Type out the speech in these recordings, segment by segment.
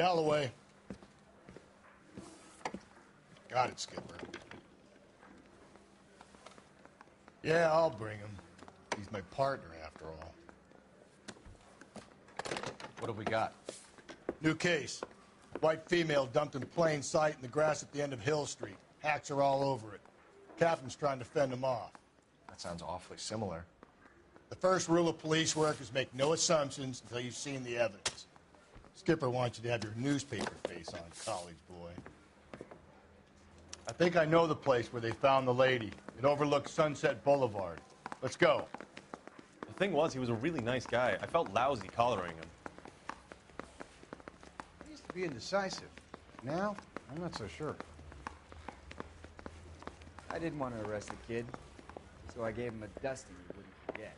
Galloway. Got it, Skipper. Yeah, I'll bring him. He's my partner, after all. What have we got? New case. White female dumped in plain sight in the grass at the end of Hill Street. Hacks are all over it. Captain's trying to fend him off. That sounds awfully similar. The first rule of police work is make no assumptions until you've seen the evidence. Skipper wants you to have your newspaper face on, college boy. I think I know the place where they found the lady. It overlooks Sunset Boulevard. Let's go. The thing was, he was a really nice guy. I felt lousy collaring him. He used to be indecisive. Now, I'm not so sure. I didn't want to arrest the kid, so I gave him a dusting he wouldn't forget.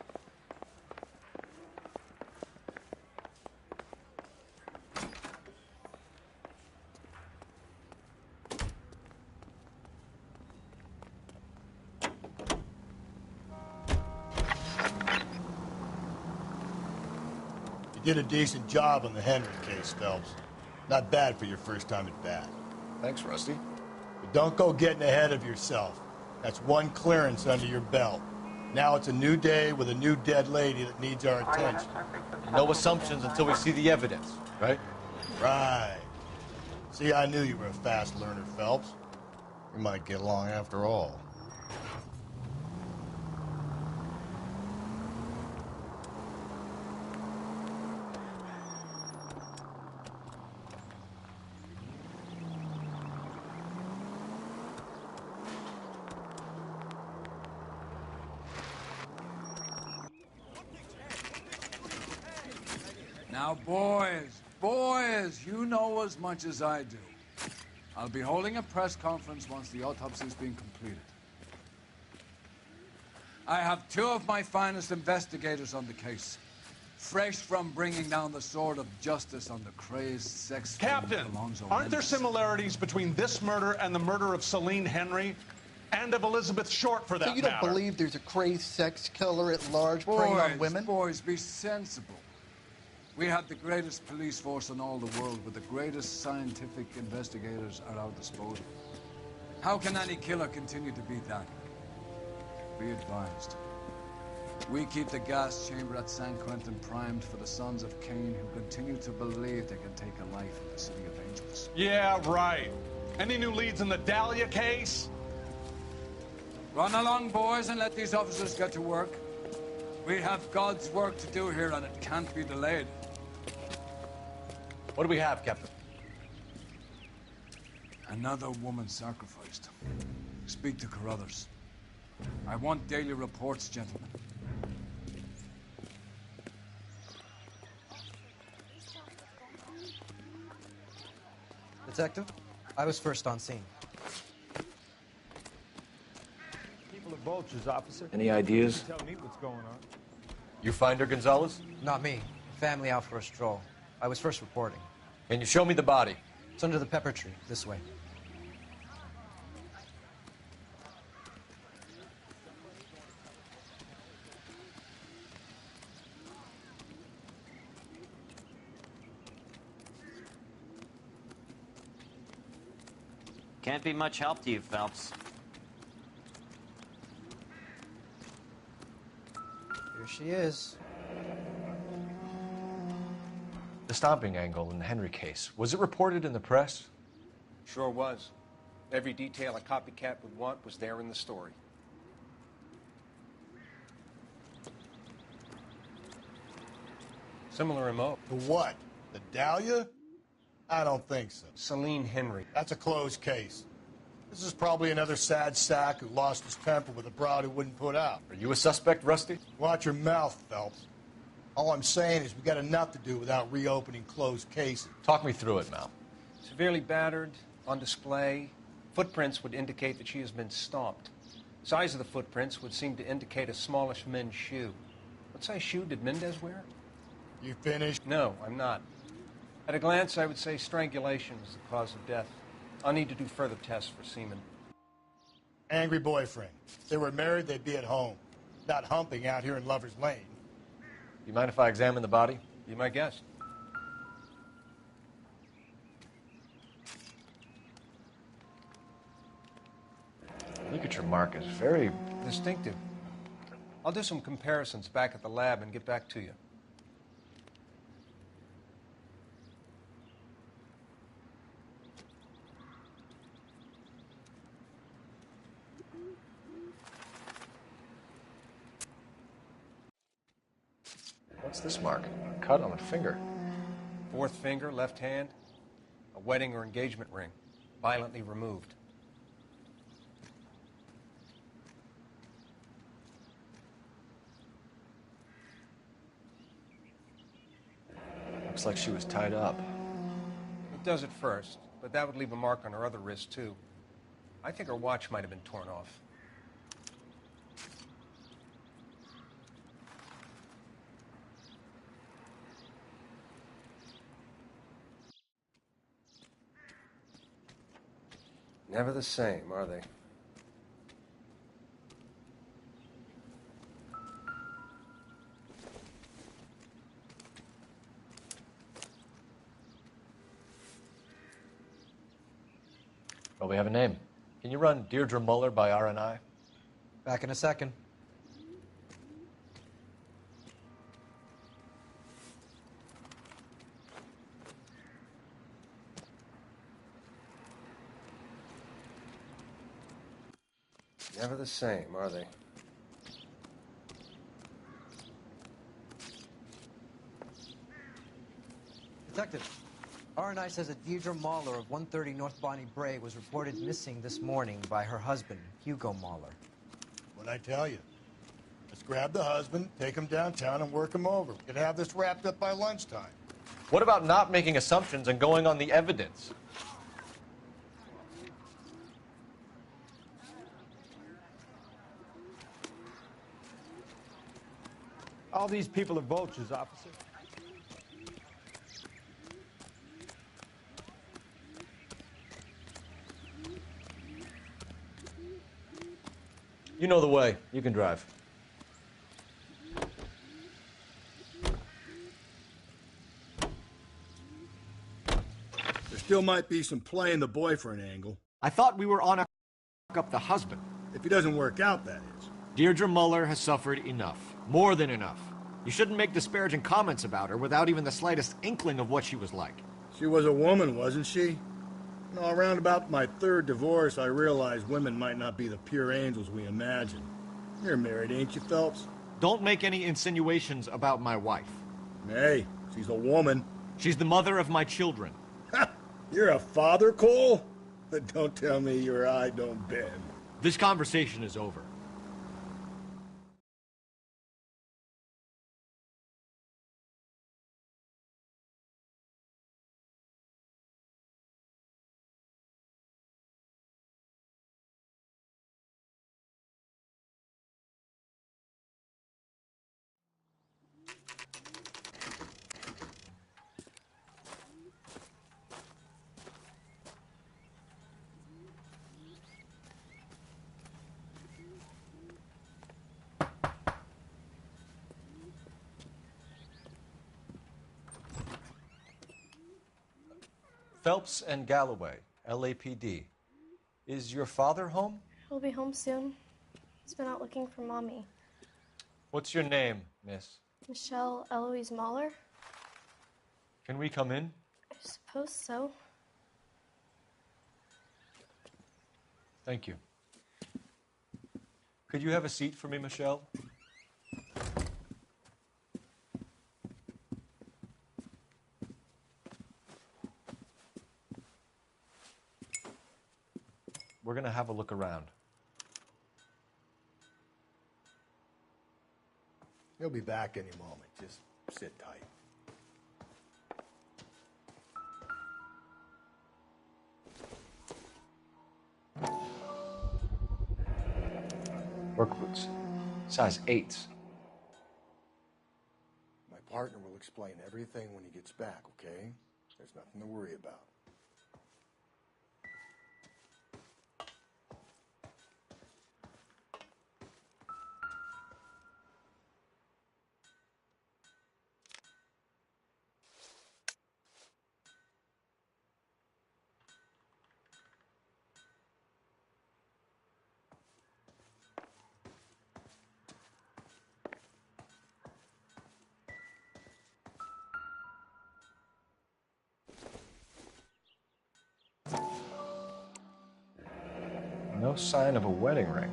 You did a decent job on the Henry case, Phelps. Not bad for your first time at bat. Thanks, Rusty. But don't go getting ahead of yourself. That's one clearance under your belt. Now it's a new day with a new dead lady that needs our attention. No assumptions until we see the evidence, right? Right. See, I knew you were a fast learner, Phelps. We might get along after all. Now, boys, you know as much as I do. I'll be holding a press conference once the autopsy's been completed. I have two of my finest investigators on the case, fresh from bringing down the sword of justice on the crazed sex Captain, aren't there similarities between this murder and the murder of Celine Henry and of Elizabeth Short, for that So you don't matter? believe there's a crazed sex killer at large preying on women? Boys, be sensible. We have the greatest police force in all the world, with the greatest scientific investigators at our disposal. How can any killer continue to be that? Be advised. We keep the gas chamber at San Quentin primed for the sons of Cain who continue to believe they can take a life in the City of Angels. Yeah, right. Any new leads in the Dahlia case? Run along, boys, and let these officers get to work. We have God's work to do here, and it can't be delayed. What do we have, Captain? Another woman sacrificed. Speak to Carruthers. I want daily reports, gentlemen. Detective, I was first on scene. People are vultures, officer. Any ideas? Tell me what's going on. You find her, Gonzalez? Not me. Family out for a stroll. I was first reporting. Can you show me the body? It's under the pepper tree, this way. Can't be much help to you, Phelps. Here she is. The stomping angle in the Henry case, was it reported in the press? Sure was. Every detail a copycat would want was there in the story. Similar MO. The what? The Dahlia? I don't think so. Celine Henry. That's a closed case. This is probably another sad sack who lost his temper with a broad who wouldn't put out. Are you a suspect, Rusty? Watch your mouth, Phelps. All I'm saying is we got enough to do without reopening closed cases. Talk me through it, Mal. Severely battered, on display. Footprints would indicate that she has been stomped. Size of the footprints would seem to indicate a smallish men's shoe. What size shoe did Mendez wear? You finished? No, I'm not. At a glance, I would say strangulation was the cause of death. I'll need to do further tests for semen. Angry boyfriend. If they were married, they'd be at home. Not humping out here in Lover's Lane. You mind if I examine the body? Be my guest. Look at your mark. It's very Distinctive. I'll do some comparisons back at the lab and get back to you. What's this mark? A cut on a finger. Fourth finger, left hand. A wedding or engagement ring. Violently removed. Looks like she was tied up. It does at first, but that would leave a mark on her other wrist, too. I think her watch might have been torn off. Never the same, are they? Well, we have a name. Can you run Deirdre Muller by RNI? Back in a second. Never the same, are they? Detective, RNI says that Deirdre Mahler of 130 North Bonnie Bray was reported missing this morning by her husband, Hugo Mahler. What'd I tell you? Let's grab the husband, take him downtown, and work him over. We could have this wrapped up by lunchtime. What about not making assumptions and going on the evidence? All these people are vultures, officer. You know the way. You can drive. There still might be some play in the boyfriend angle. I thought we were on a up the husband. If he doesn't work out, that is. Deirdre Muller has suffered enough. More than enough. You shouldn't make disparaging comments about her without even the slightest inkling of what she was like. She was a woman, wasn't she? No, around about my third divorce, I realized women might not be the pure angels we imagine. You're married, ain't you, Phelps? Don't make any insinuations about my wife. Hey, she's a woman. She's the mother of my children. You're a father, Cole? Don't tell me your eye don't bend. This conversation is over. Phelps and Galloway, LAPD. Is your father home? He'll be home soon. He's been out looking for Mommy. What's your name, miss? Michelle Eloise Mahler? Can we come in? I suppose so. Thank you. Could you have a seat for me, Michelle? We're going to have a look around. He'll be back any moment. Just sit tight. Work boots. Size 8s. partner will explain everything when he gets back, okay? There's nothing to worry about. No sign of a wedding ring.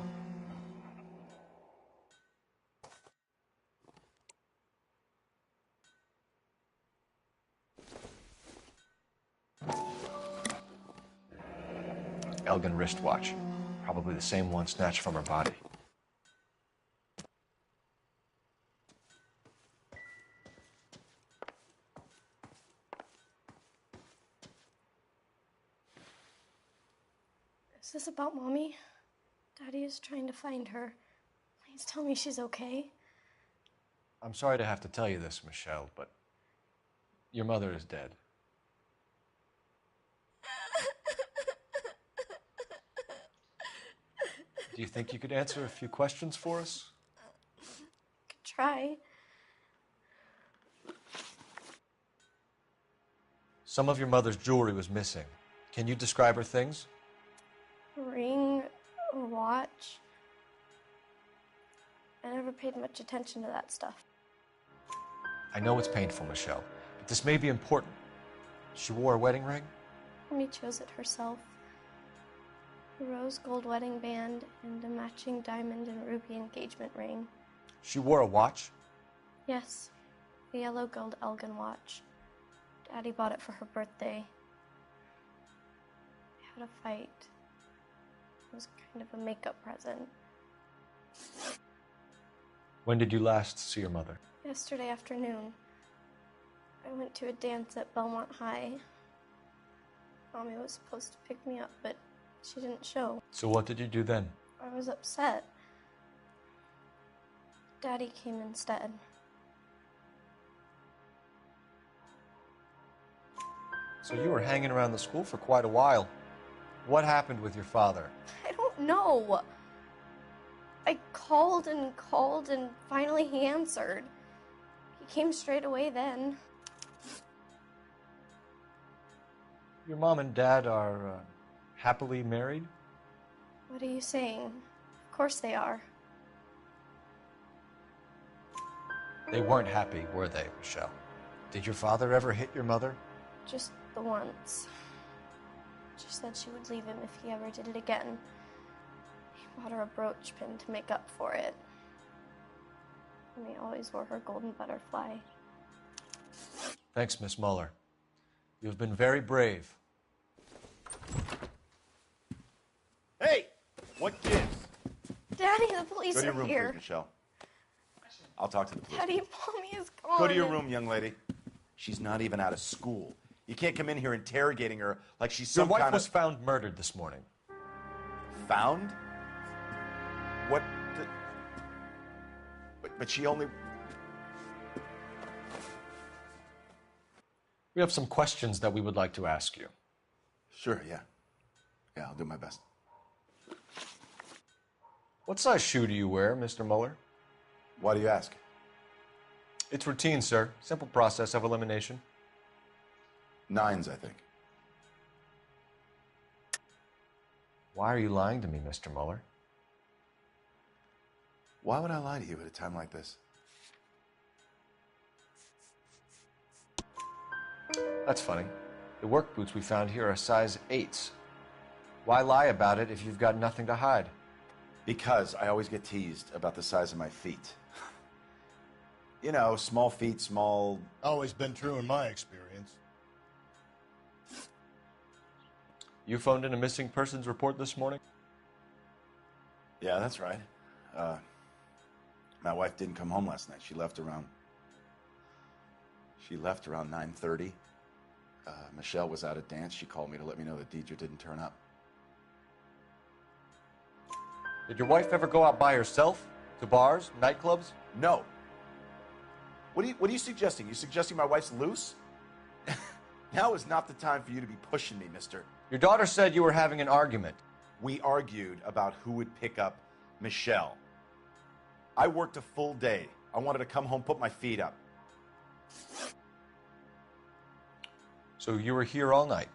Elgin wristwatch. Probably the same one snatched from her body. Is this about Mommy? Daddy is trying to find her. Please tell me she's okay. I'm sorry to have to tell you this, Michelle, but your mother is dead. Do you think you could answer a few questions for us? Could try. Some of your mother's jewelry was missing. Can you describe her things? A ring, a watch. I never paid much attention to that stuff. I know it's painful, Michelle, but this may be important. She wore a wedding ring? Mommy chose it herself. A rose gold wedding band and a matching diamond and ruby engagement ring. She wore a watch? Yes, a yellow gold Elgin watch. Daddy bought it for her birthday. We had a fight. It was kind of a makeup present. When did you last see your mother? Yesterday afternoon. I went to a dance at Belmont High. Mommy was supposed to pick me up, but she didn't show. So what did you do then? I was upset. Daddy came instead. So you were hanging around the school for quite a while. What happened with your father? I don't know. I called and finally he answered. He came straight away then. Your mom and dad are happily married? What are you saying? Of course they are. They weren't happy, were they, Michelle? Did your father ever hit your mother? Just the once. She said she would leave him if he ever did it again. He bought her a brooch pin to make up for it. And he always wore her golden butterfly. Thanks, Miss Muller. You've been very brave. Hey! What gives? Daddy, the police Go to your are room, here. please, Michelle. I'll talk to the police. Daddy, Mommy is gone. Go to your room, young lady. She's not even out of school. You can't come in here interrogating her like she's some Your wife kind was of... found murdered this morning. Found? What the... But she only... We have some questions that we would like to ask you. Sure, yeah. Yeah, I'll do my best. What size shoe do you wear, Mr. Muller? Why do you ask? It's routine, sir. Simple process of elimination. 9s, I think. Why are you lying to me, Mr. Muller? Why would I lie to you at a time like this? That's funny. The work boots we found here are size 8s. Why lie about it if you've got nothing to hide? Because I always get teased about the size of my feet. You know, small feet, small... Always been true in my experience. You phoned in a missing persons report this morning? Yeah, that's right. My wife didn't come home last night. She left around 9:30. Michelle was out at dance. She called me to let me know that Deidre didn't turn up. Did your wife ever go out by herself? To bars, nightclubs? No. What are you suggesting? You suggesting my wife's loose? Now is not the time for you to be pushing me, mister. Your daughter said you were having an argument. We argued about who would pick up Michelle. I worked a full day. I wanted to come home, put my feet up. So you were here all night.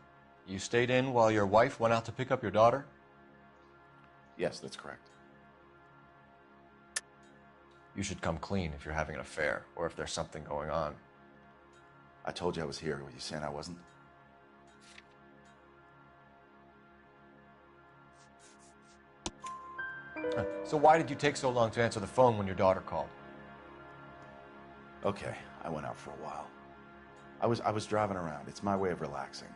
You stayed in while your wife went out to pick up your daughter? Yes, that's correct. You should come clean if you're having an affair or if there's something going on. I told you I was here. Were you saying I wasn't? So why did you take so long to answer the phone when your daughter called? Okay, I went out for a while. I was driving around. It's my way of relaxing.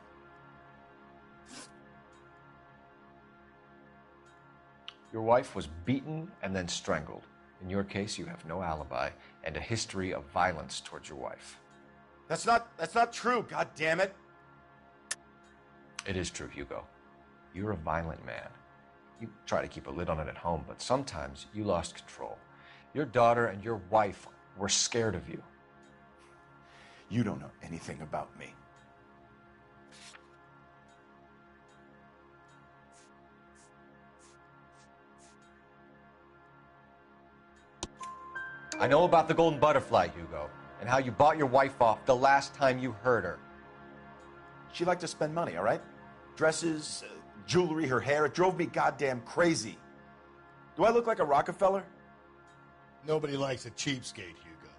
Your wife was beaten and then strangled. In your case, you have no alibi and a history of violence towards your wife. That's not true, God damn it. It is true, Hugo. You're a violent man. You try to keep a lid on it at home, but sometimes you lost control. Your daughter and your wife were scared of you. You don't know anything about me. I know about the golden butterfly, Hugo, and how you bought your wife off the last time you heard her. She liked to spend money, all right? Dresses, jewelry, her hair. It drove me goddamn crazy. Do I look like a Rockefeller? Nobody likes a cheapskate, Hugo.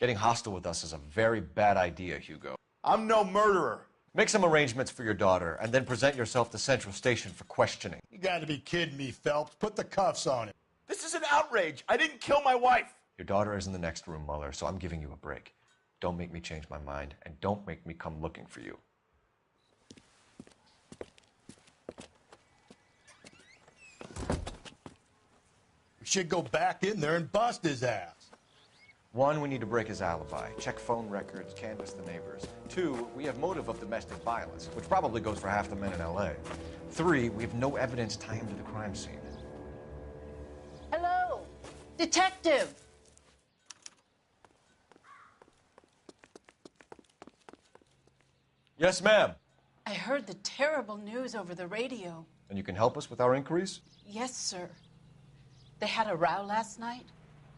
Getting hostile with us is a very bad idea, Hugo. I'm no murderer. Make some arrangements for your daughter, and then present yourself to Central Station for questioning. You gotta be kidding me, Phelps. Put the cuffs on him. This is an outrage. I didn't kill my wife. Your daughter is in the next room, Mueller, so I'm giving you a break. Don't make me change my mind, and don't make me come looking for you. We should go back in there and bust his ass. 1, we need to break his alibi. Check phone records, canvass the neighbors. 2, we have motive of domestic violence, which probably goes for half the men in L.A. 3, we have no evidence tying him to the crime scene. Hello, detective. Yes, ma'am. I heard the terrible news over the radio. And you can help us with our inquiries? Yes, sir. They had a row last night.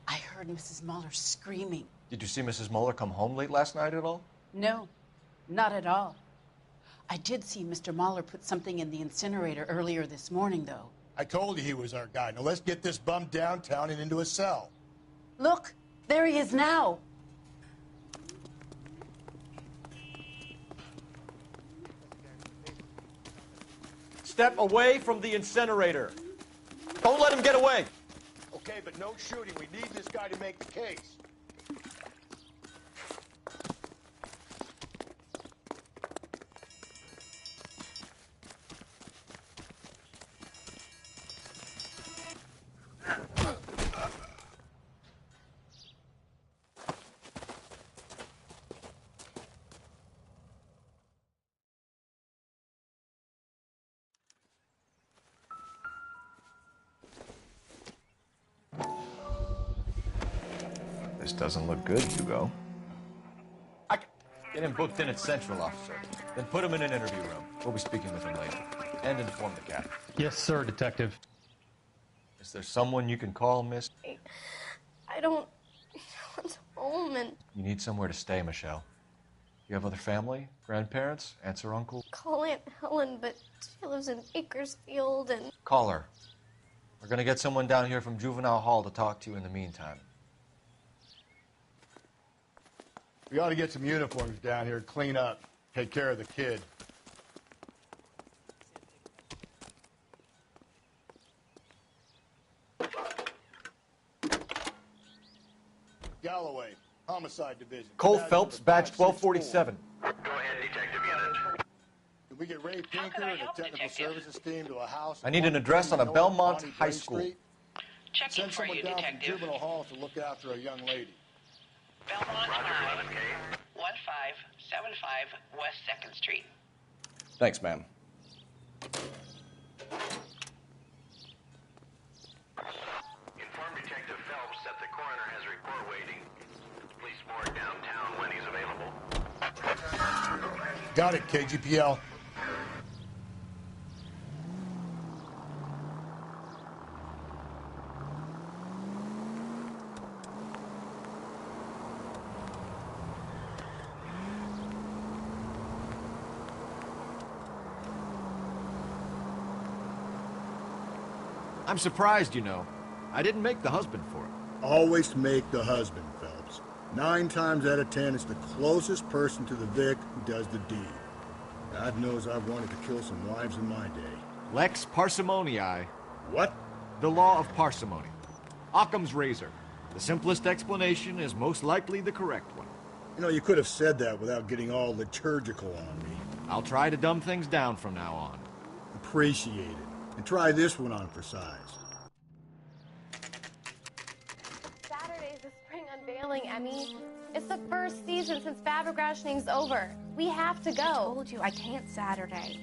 I heard Mrs. Mueller screaming. Did you see Mrs. Mueller come home late last night at all? No, not at all. I did see Mr. Mueller put something in the incinerator earlier this morning, though. I told you he was our guy. Now let's get this bum downtown and into a cell. Look, there he is now. Step away from the incinerator. Don't let him get away. Okay, but no shooting. We need this guy to make the case. This doesn't look good, Hugo. Get him booked in at Central, officer. Then put him in an interview room. We'll be speaking with him later. And inform the captain. Yes, sir, detective. Is there someone you can call, miss? I don't want home and You need somewhere to stay, Michelle. You have other family? Grandparents? Aunts or uncles? call Aunt Helen, but she lives in Bakersfield and... Call her. We're gonna get someone down here from Juvenile Hall to talk to you in the meantime. We ought to get some uniforms down here, clean up, take care of the kid. Galloway, Homicide Division. Cole Phelps, badge 1247. Go ahead, detective unit. Can we get Ray Pinker and the technical services team to a house? I need an address on a Belmont High School. Checking Send for someone you, down detective. from Juvenile Hall to look after a young lady. Belmont High, 1575 West 2nd Street. Thanks, ma'am. Inform Detective Phelps Officer, the coroner has a report waiting. Police morgue downtown when he's available. Got it, KGPL. I'm surprised, you know. I didn't make the husband for it. Always make the husband, Phelps. 9 times out of 10, it's the closest person to the Vic who does the deed. God knows I've wanted to kill some wives in my day. Lex parsimoniae. What? The law of parsimony. Occam's razor. The simplest explanation is most likely the correct one. You know, you could have said that without getting all liturgical on me. I'll try to dumb things down from now on. Appreciate it. And try this one on for size. Saturday's the spring unveiling, Emmy. It's the first season since fabric rationing's over. We have to go. I told you I can't Saturday.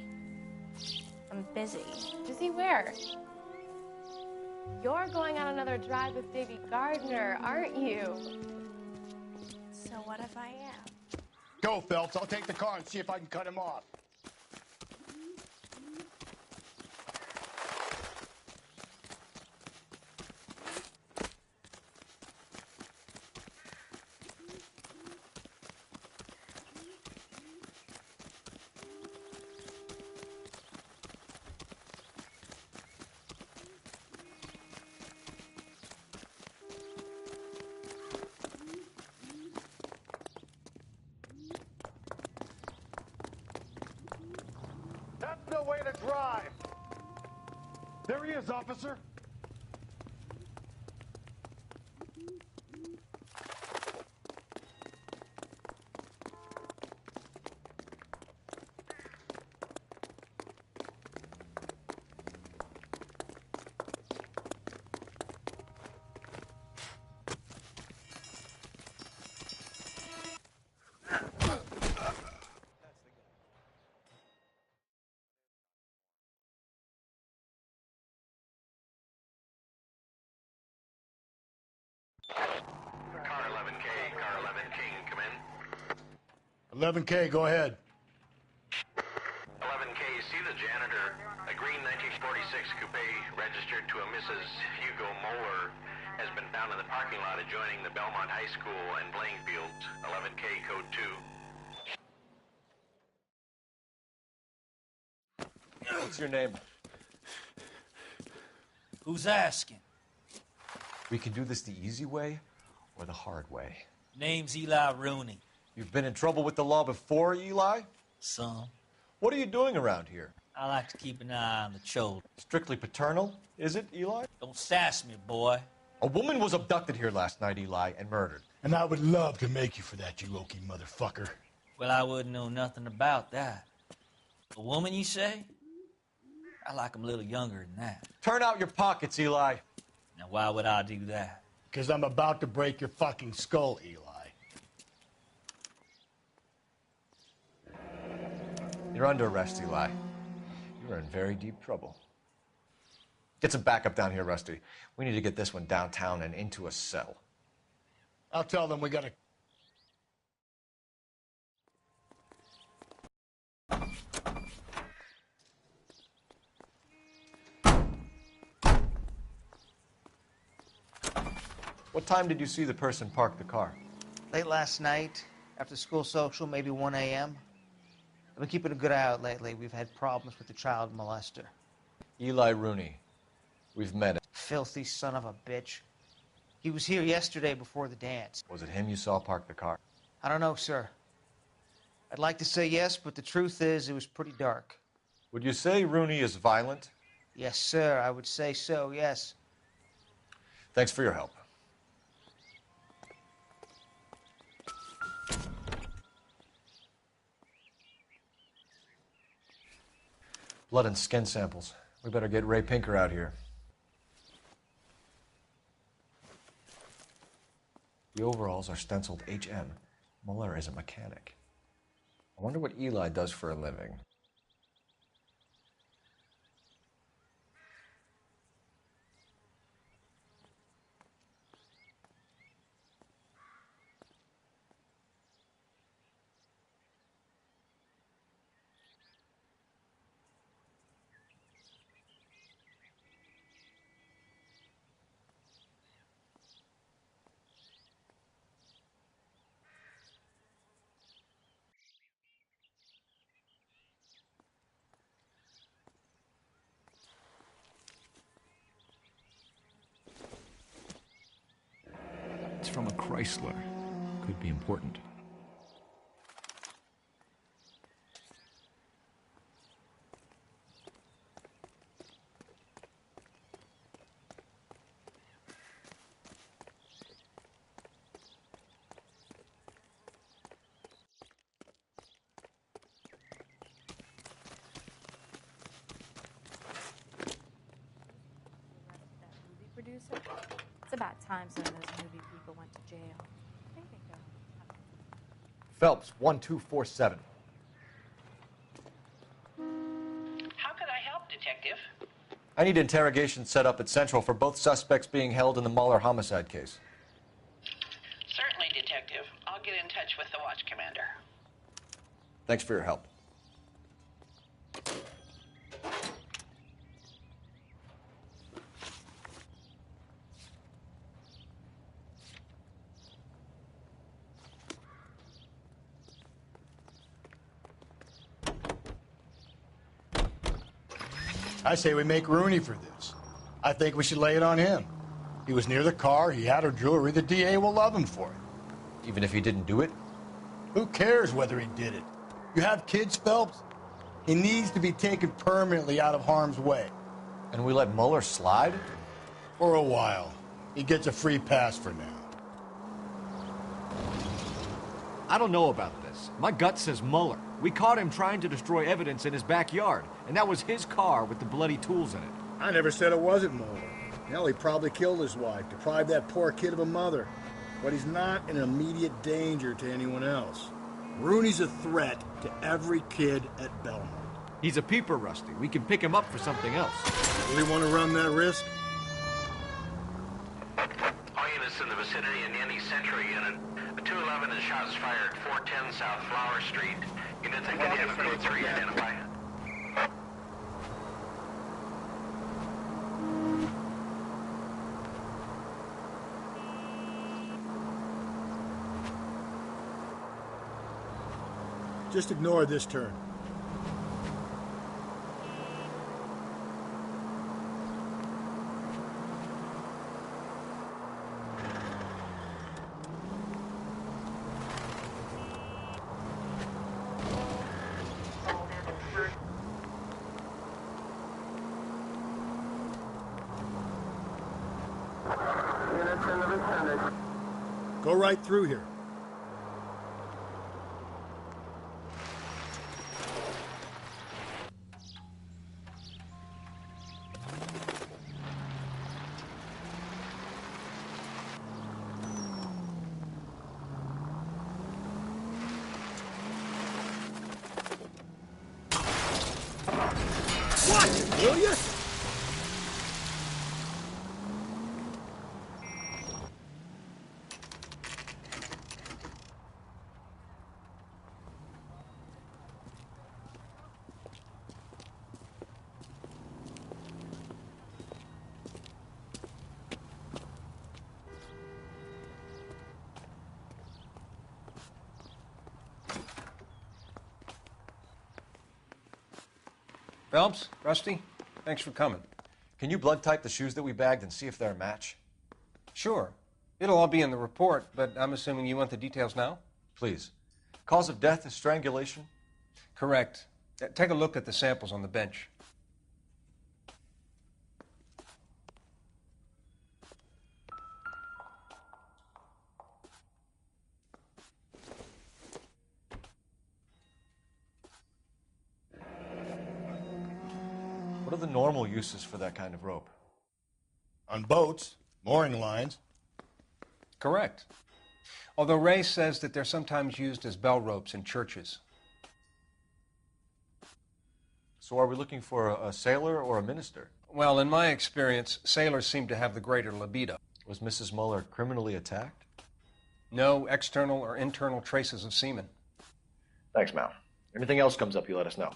I'm busy. Busy where? You're going on another drive with Baby Gardner, aren't you? So what if I am? Go, Phelps. I'll take the car and see if I can cut him off. That's no way to drive. There he is, officer. Car 11K, car 11 King, come in. 11K, go ahead. 11K, see the janitor. A green 1946 coupe registered to a Mrs. Hugo Moeller has been found in the parking lot adjoining the Belmont High School and playing fields. 11K, code 2. What's your name? Who's asking? We can do this the easy way or the hard way. Name's Eli Rooney. You've been in trouble with the law before, Eli? Some. What are you doing around here? I like to keep an eye on the children. Strictly paternal, is it, Eli? Don't sass me, boy. A woman was abducted here last night, Eli, and murdered. And I would love to make you for that, you okie motherfucker. Well, I wouldn't know nothing about that. A woman, you say? I like 'em a little younger than that. Turn out your pockets, Eli. Now, why would I do that? Because I'm about to break your fucking skull, Eli. You're under arrest, Eli. You are in very deep trouble. Get some backup down here, Rusty. We need to get this one downtown and into a cell. I'll tell them we gotta... What time did you see the person park the car? Late last night, after school social, maybe 1 a.m. I've been keeping a good eye out lately. We've had problems with the child molester. Eli Rooney. We've met him. Filthy son of a bitch. He was here yesterday before the dance. Was it him you saw park the car? I don't know, sir. I'd like to say yes, but the truth is it was pretty dark. Would you say Rooney is violent? Yes, sir. I would say so, yes. Thanks for your help. Blood and skin samples. We better get Ray Pinker out here. The overalls are stenciled HM. Mueller is a mechanic. I wonder what Eli does for a living. from a Chrysler. Could be important. Producer. It's about time some of those movie people went to jail. I think they go. Phelps, 1247. How could I help, Detective? I need interrogation set up at Central for both suspects being held in the Muller homicide case. Certainly, Detective. I'll get in touch with the watch commander. Thanks for your help. I say we make Rooney for this. I think we should lay it on him. He was near the car, he had her jewelry, the DA will love him for it. Even if he didn't do it? Who cares whether he did it? You have kids, Phelps? He needs to be taken permanently out of harm's way. And we let Muller slide? For a while. He gets a free pass for now. I don't know about this. My gut says Muller. We caught him trying to destroy evidence in his backyard, and that was his car with the bloody tools in it. I never said it wasn't Muller. Hell, he probably killed his wife, deprived that poor kid of a mother. But he's not an immediate danger to anyone else. Rooney's a threat to every kid at Belmont. He's a peeper, Rusty. We can pick him up for something else. Really want to run that risk? All units in the vicinity in any Central unit. A 211 is shots fired, 410 South Flower Street. Units that can have code 3 identify. Just ignore this turn. Go right through here. Watch it, will you? Phelps, Rusty, thanks for coming. Can you blood type the shoes that we bagged and see if they're a match? Sure. It'll all be in the report, but I'm assuming you want the details now? Please. Cause of death is strangulation? Correct. Take a look at the samples on the bench. What are the normal uses for that kind of rope? On boats, mooring lines. Correct. Although Ray says that they're sometimes used as bell ropes in churches. So are we looking for a sailor or a minister? Well, in my experience, sailors seem to have the greater libido. Was Mrs. Muller criminally attacked? No external or internal traces of semen. Thanks, Mal. Anything else comes up, you let us know.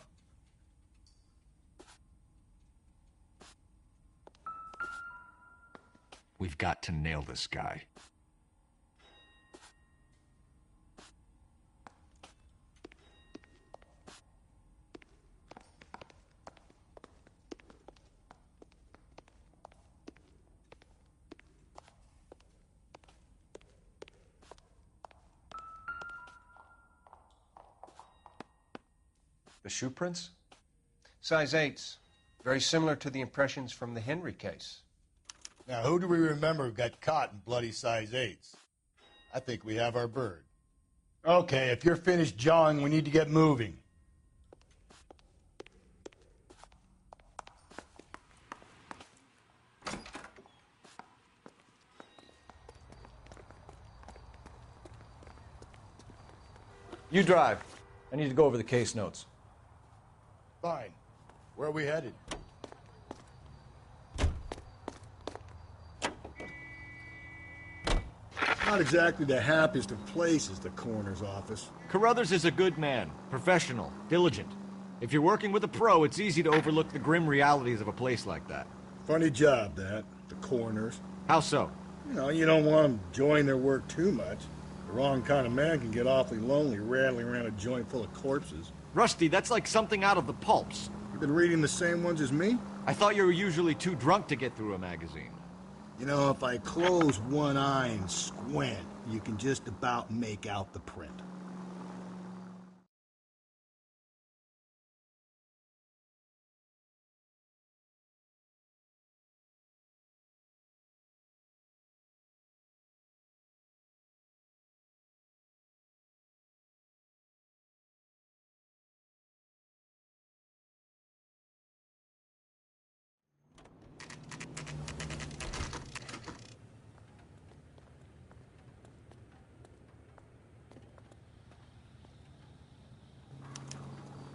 We've got to nail this guy. The shoe prints? Size 8s. Very similar to the impressions from the Henry case. Now, who do we remember got caught in bloody size 8s? I think we have our bird. Okay, if you're finished jawing, we need to get moving. You drive. I need to go over the case notes. Fine. Where are we headed? Not exactly the happiest of places, the coroner's office. Carruthers is a good man, professional, diligent. If you're working with a pro, it's easy to overlook the grim realities of a place like that. Funny job, that. The coroner's. How so? You don't want them enjoying their work too much. The wrong kind of man can get awfully lonely rattling around a joint full of corpses. Rusty, that's like something out of the pulps. You've been reading the same ones as me? I thought you were usually too drunk to get through a magazine. If I close one eye and squint, you can just about make out the print.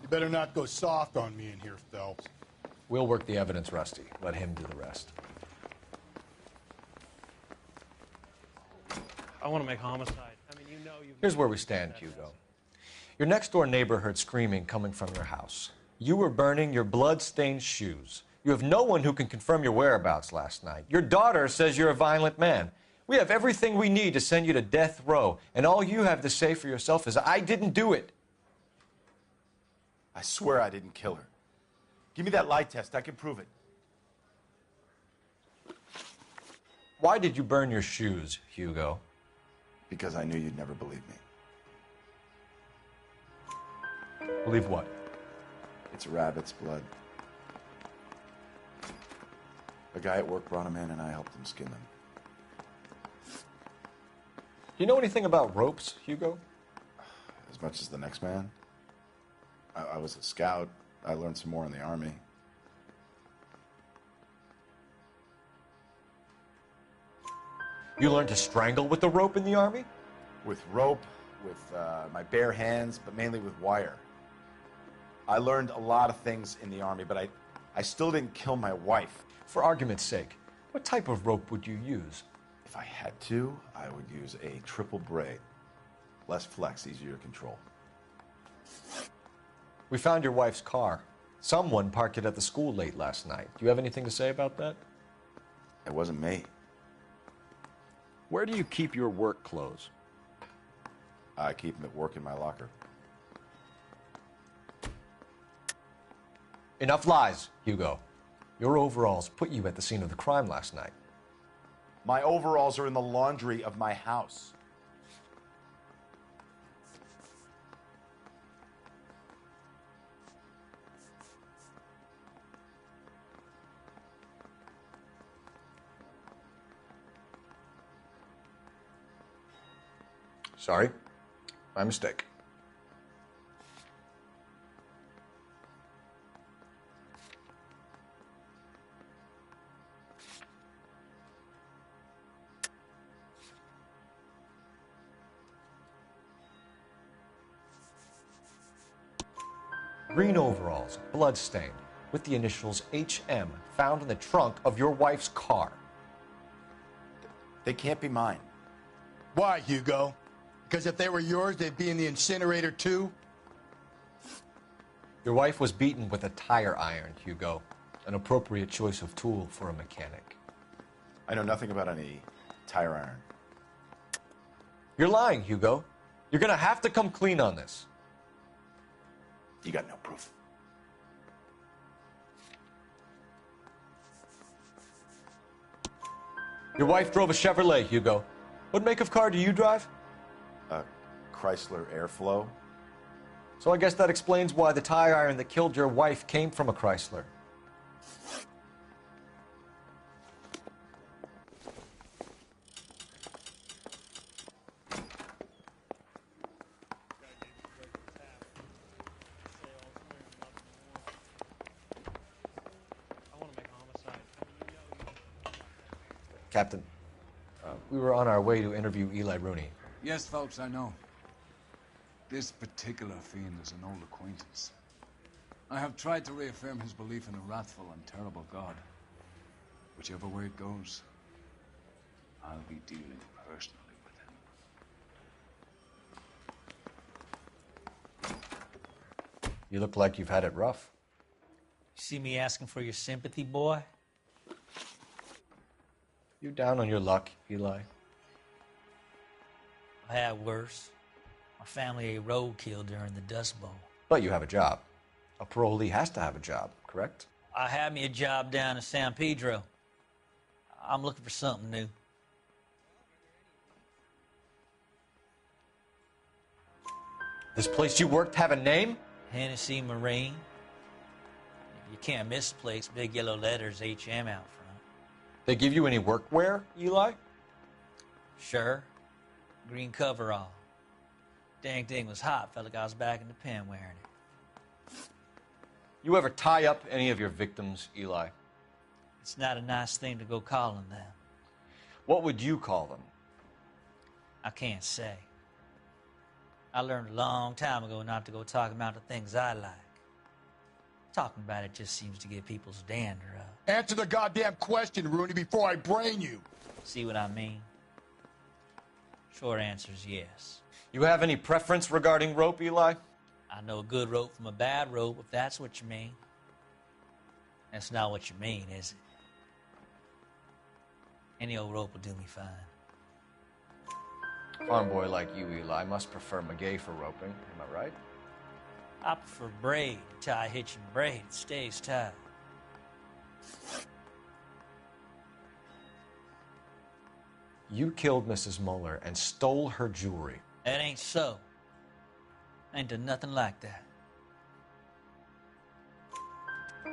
You better not go soft on me in here, Phelps. We'll work the evidence, Rusty. Let him do the rest. I want to make homicide. Here's where we stand, Hugo. Your next-door neighbor heard screaming coming from your house. You were burning your blood-stained shoes. You have no one who can confirm your whereabouts last night. Your daughter says you're a violent man. We have everything we need to send you to death row, and all you have to say for yourself is, I didn't do it. I swear I didn't kill her. Give me that lie test. I can prove it. Why did you burn your shoes, Hugo? Because I knew you'd never believe me. Believe what? It's a rabbit's blood. A guy at work brought him in, and I helped him skin them. Do you know anything about ropes, Hugo? As much as the next man. I was a scout. I learned some more in the Army. You learned to strangle with the rope in the Army? With rope, with my bare hands, but mainly with wire. I learned a lot of things in the Army, but I still didn't kill my wife. For argument's sake, what type of rope would you use? If I had to, I would use a triple braid. Less flex, easier to control. We found your wife's car. Someone parked it at the school late last night. Do you have anything to say about that? It wasn't me. Where do you keep your work clothes? I keep them at work in my locker. Enough lies, Hugo. Your overalls put you at the scene of the crime last night. My overalls are in the laundry of my house. Sorry. My mistake. Green overalls, blood-stained, with the initials HM found in the trunk of your wife's car. They can't be mine. Why, Hugo? Because if they were yours, they'd be in the incinerator too? Your wife was beaten with a tire iron, Hugo. An appropriate choice of tool for a mechanic. I know nothing about any tire iron. You're lying, Hugo. You're gonna have to come clean on this. You got no proof. Your wife drove a Chevrolet, Hugo. What make of car do you drive? A Chrysler Airflow. So I guess that explains why the tire iron that killed your wife came from a Chrysler. Captain, we were on our way to interview Eli Rooney. Yes, Phelps, I know. This particular fiend is an old acquaintance. I have tried to reaffirm his belief in a wrathful and terrible God. Whichever way it goes, I'll be dealing personally with him. You look like you've had it rough. See me asking for your sympathy, boy? You down on your luck, Eli? I had worse. My family ate roadkill during the Dust Bowl. But you have a job. A parolee has to have a job, correct? I had me a job down in San Pedro. I'm looking for something new. This place you worked have a name? Hennessy Marine. You can't miss the place. Big yellow letters, HM out front. They give you any workwear, Eli? Sure. Green coverall. Dang thing was hot. Felt like I was back in the pen wearing it. You ever tie up any of your victims, Eli? It's not a nice thing to go calling them. What would you call them? I can't say. I learned a long time ago not to go talking about the things I like. Talking about it just seems to get people's dander up. Answer the goddamn question, Rooney, before I brain you. See what I mean? Short answer is yes. You have any preference regarding rope, Eli? I know a good rope from a bad rope, if that's what you mean. That's not what you mean, is it? Any old rope will do me fine. Farm boy like you, Eli, must prefer maguey for roping. Am I right? I prefer braid. Tie, hitch, and braid. It stays tight. You killed Mrs. Muller and stole her jewelry. That ain't so. I ain't done nothing like that.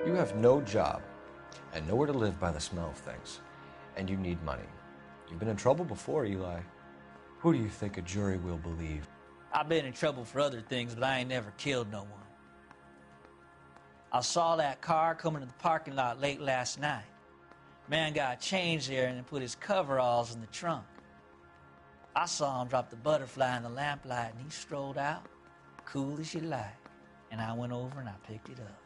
You have no job and nowhere to live by the smell of things. And you need money. You've been in trouble before, Eli. Who do you think a jury will believe? I've been in trouble for other things, but I ain't never killed no one. I saw that car coming to the parking lot late last night. Man got changed there and then put his coveralls in the trunk. I saw him drop the butterfly in the lamplight and he strolled out, cool as you like. And I went over and I picked it up.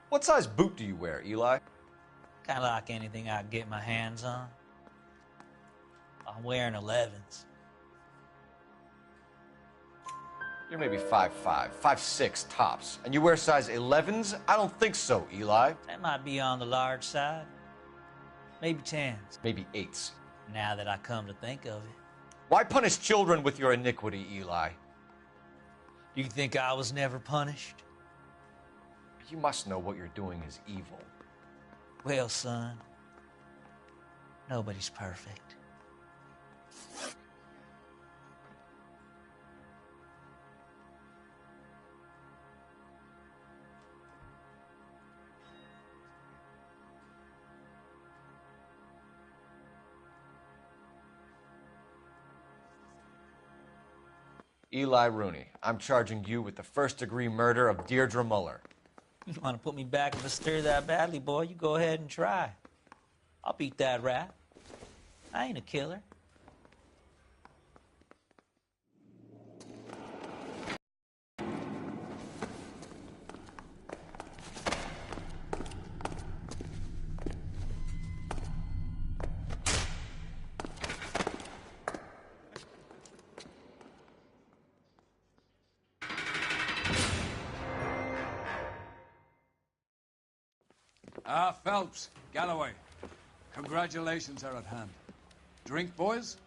What size boot do you wear, Eli? Kind of like anything I can get my hands on. I'm wearing 11s. You're maybe 5'5", 5'6" tops. And you wear size 11s? I don't think so, Eli. That might be on the large side. Maybe 10s. Maybe 8s. Now that I come to think of it. Why punish children with your iniquity, Eli? Do you think I was never punished? You must know what you're doing is evil. Well, son, nobody's perfect. Eli Rooney, I'm charging you with the first-degree murder of Deirdre Muller. You want to put me back in the stir that badly, boy? You go ahead and try. I'll beat that rap. I ain't a killer. Phelps, Galloway, congratulations are at hand. Drink, boys?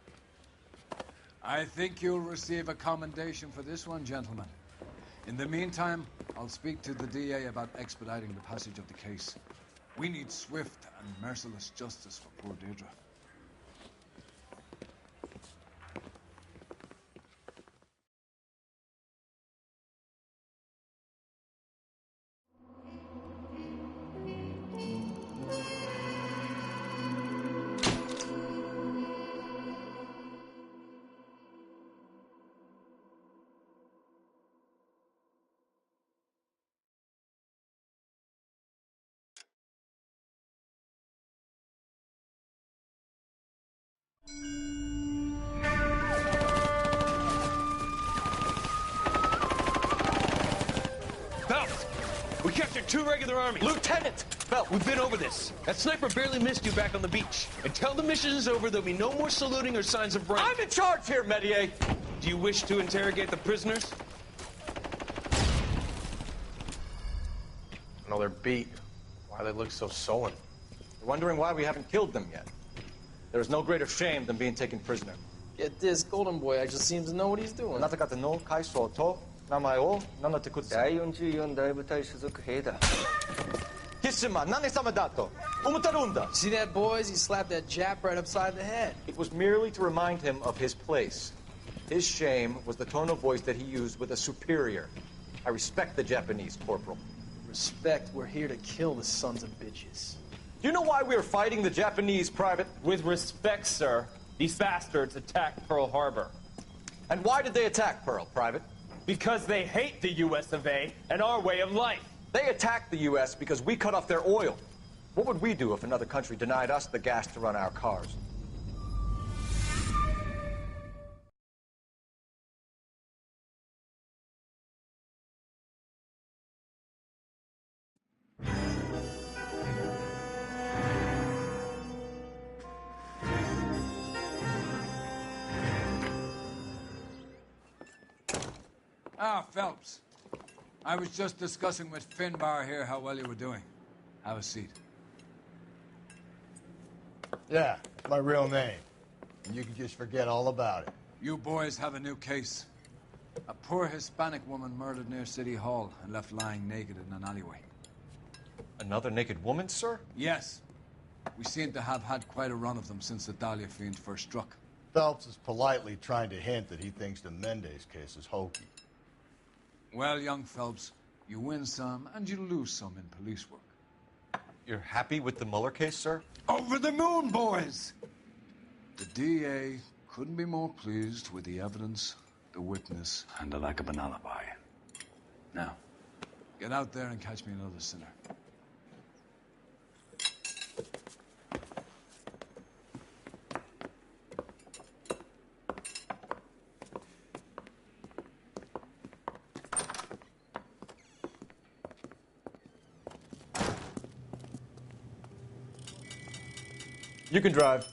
I think you'll receive a commendation for this one, gentlemen. In the meantime, I'll speak to the DA about expediting the passage of the case. We need swift and merciless justice for poor Deirdre. 2 regular army. Lieutenant! Phelps, we've been over this. That sniper barely missed you back on the beach. Until the mission is over, there'll be no more saluting or signs of rank. I'm in charge here, Medier. Do you wish to interrogate the prisoners? No, they're beat. Why they look so sullen? They're wondering why we haven't killed them yet. There is no greater shame than being taken prisoner. Get this, Golden Boy actually seems to know what he's doing. See that, boys? He slapped that Jap right upside the head. It was merely to remind him of his place. His shame was the tone of voice that he used with a superior. I respect the Japanese, Corporal. Respect, we're here to kill the sons of bitches. Do you know why we are fighting the Japanese, Private? With respect, sir, these bastards attacked Pearl Harbor. And why did they attack Pearl, Private? Because they hate the US of A and our way of life. They attacked the US because we cut off their oil. What would we do if another country denied us the gas to run our cars? Ah, Phelps. I was just discussing with Finbar here how well you were doing. Have a seat. Yeah, my real name. And you can just forget all about it. You boys have a new case. A poor Hispanic woman murdered near City Hall and left lying naked in an alleyway. Another naked woman, sir? Yes. We seem to have had quite a run of them since the Dahlia fiend first struck. Phelps is politely trying to hint that he thinks the Mendez case is hokey. Well, young Phelps, you win some and you lose some in police work. You're happy with the Mueller case, sir? Over the moon, boys! The DA couldn't be more pleased with the evidence, the witness, and the lack of an alibi. Now, get out there and catch me another sinner. You can drive.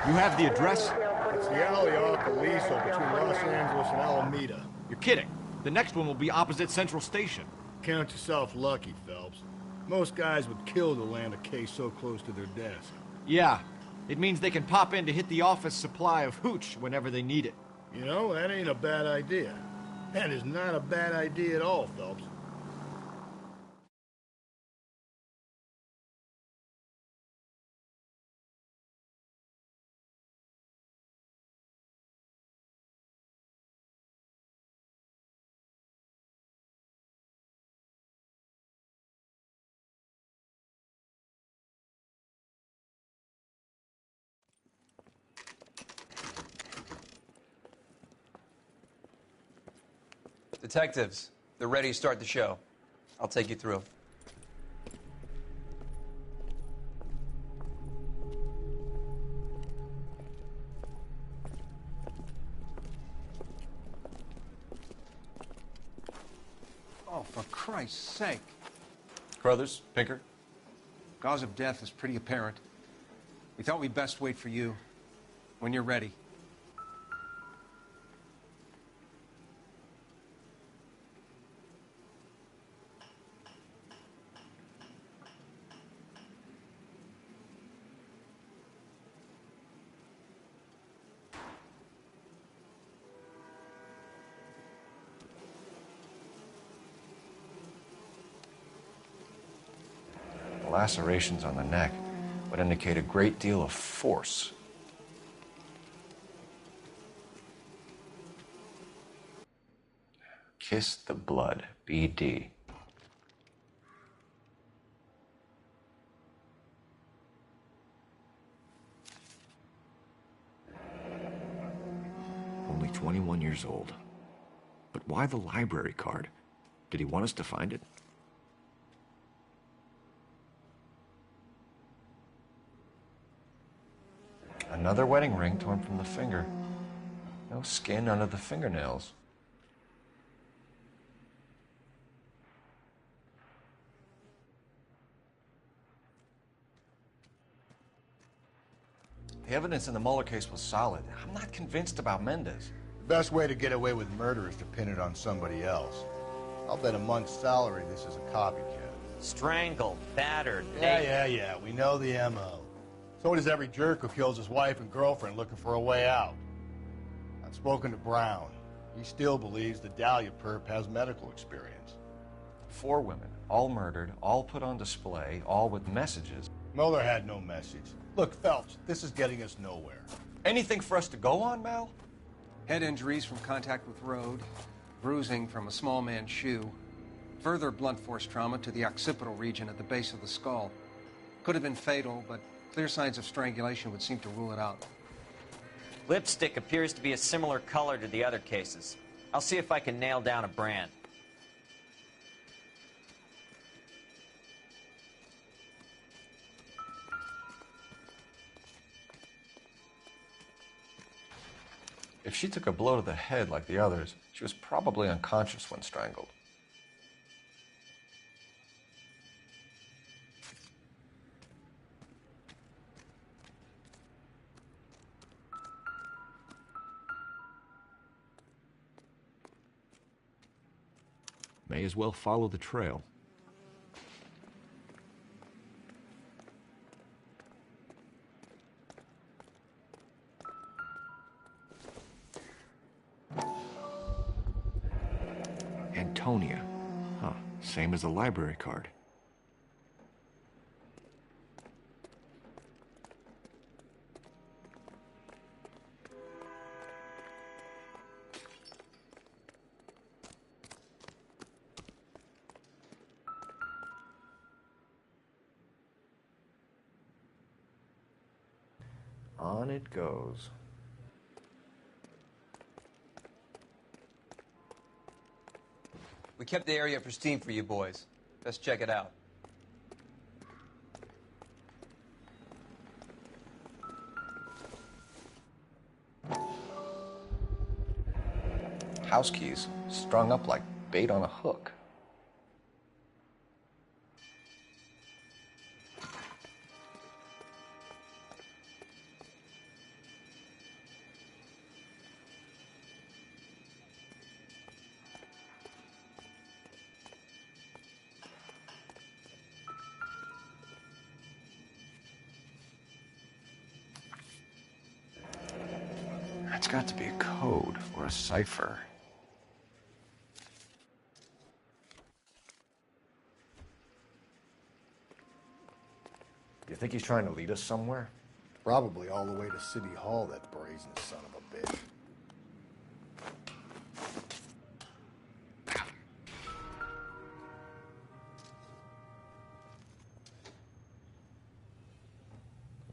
You have the address? It's the alley off Aliso between Los Angeles and Alameda. You're kidding. The next one will be opposite Central Station. Count yourself lucky, Phelps. Most guys would kill to land a case so close to their desk. Yeah. It means they can pop in to hit the office supply of hooch whenever they need it. You know, that ain't a bad idea. That is not a bad idea at all, Phelps. Detectives, they're ready to start the show. I'll take you through. Oh, for Christ's sake. Carruthers, Pinker. Cause of death is pretty apparent. We thought we'd best wait for you. When you're ready. Lacerations on the neck would indicate a great deal of force. Kiss the blood, BD. Only 21 years old. But why the library card? Did he want us to find it? Another wedding ring torn from the finger. No skin under the fingernails. The evidence in the Mueller case was solid. I'm not convinced about Mendez. The best way to get away with murder is to pin it on somebody else. I'll bet a month's salary this is a copycat. Strangled, battered, Yeah. We know the M.O. So does every jerk who kills his wife and girlfriend looking for a way out. I've spoken to Brown. He still believes the Dahlia perp has medical experience. 4 women, all murdered, all put on display, all with messages. Mueller had no message. Look, Phelps, this is getting us nowhere. Anything for us to go on, Mal? Head injuries from contact with road, bruising from a small man's shoe, further blunt force trauma to the occipital region at the base of the skull. Could have been fatal, but clear signs of strangulation would seem to rule it out. Lipstick appears to be a similar color to the other cases. I'll see if I can nail down a brand. If she took a blow to the head like the others, she was probably unconscious when strangled. May as well follow the trail. Antonia. Huh. Same as the library card. On it goes. We kept the area pristine for you boys. Let's check it out. House keys, strung up like bait on a hook. It's got to be a code or a cipher. You think he's trying to lead us somewhere? Probably all the way to City Hall, that brazen son of a bitch.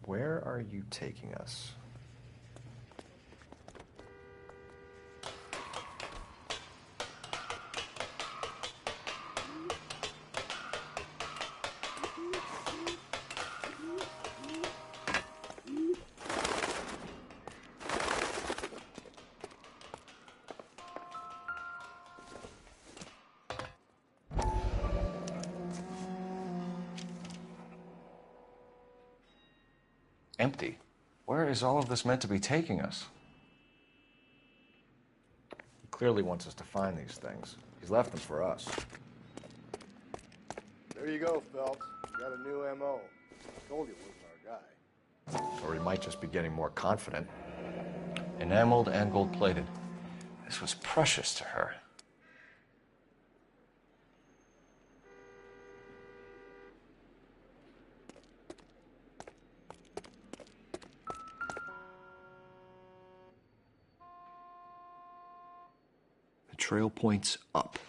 Where are you taking us? Empty. Where is all of this meant to be taking us? He clearly wants us to find these things. He's left them for us. There you go, Phelps. You got a new M.O. I told you it wasn't our guy. Or he might just be getting more confident. Enameled and gold-plated. This was precious to her. The trail points up.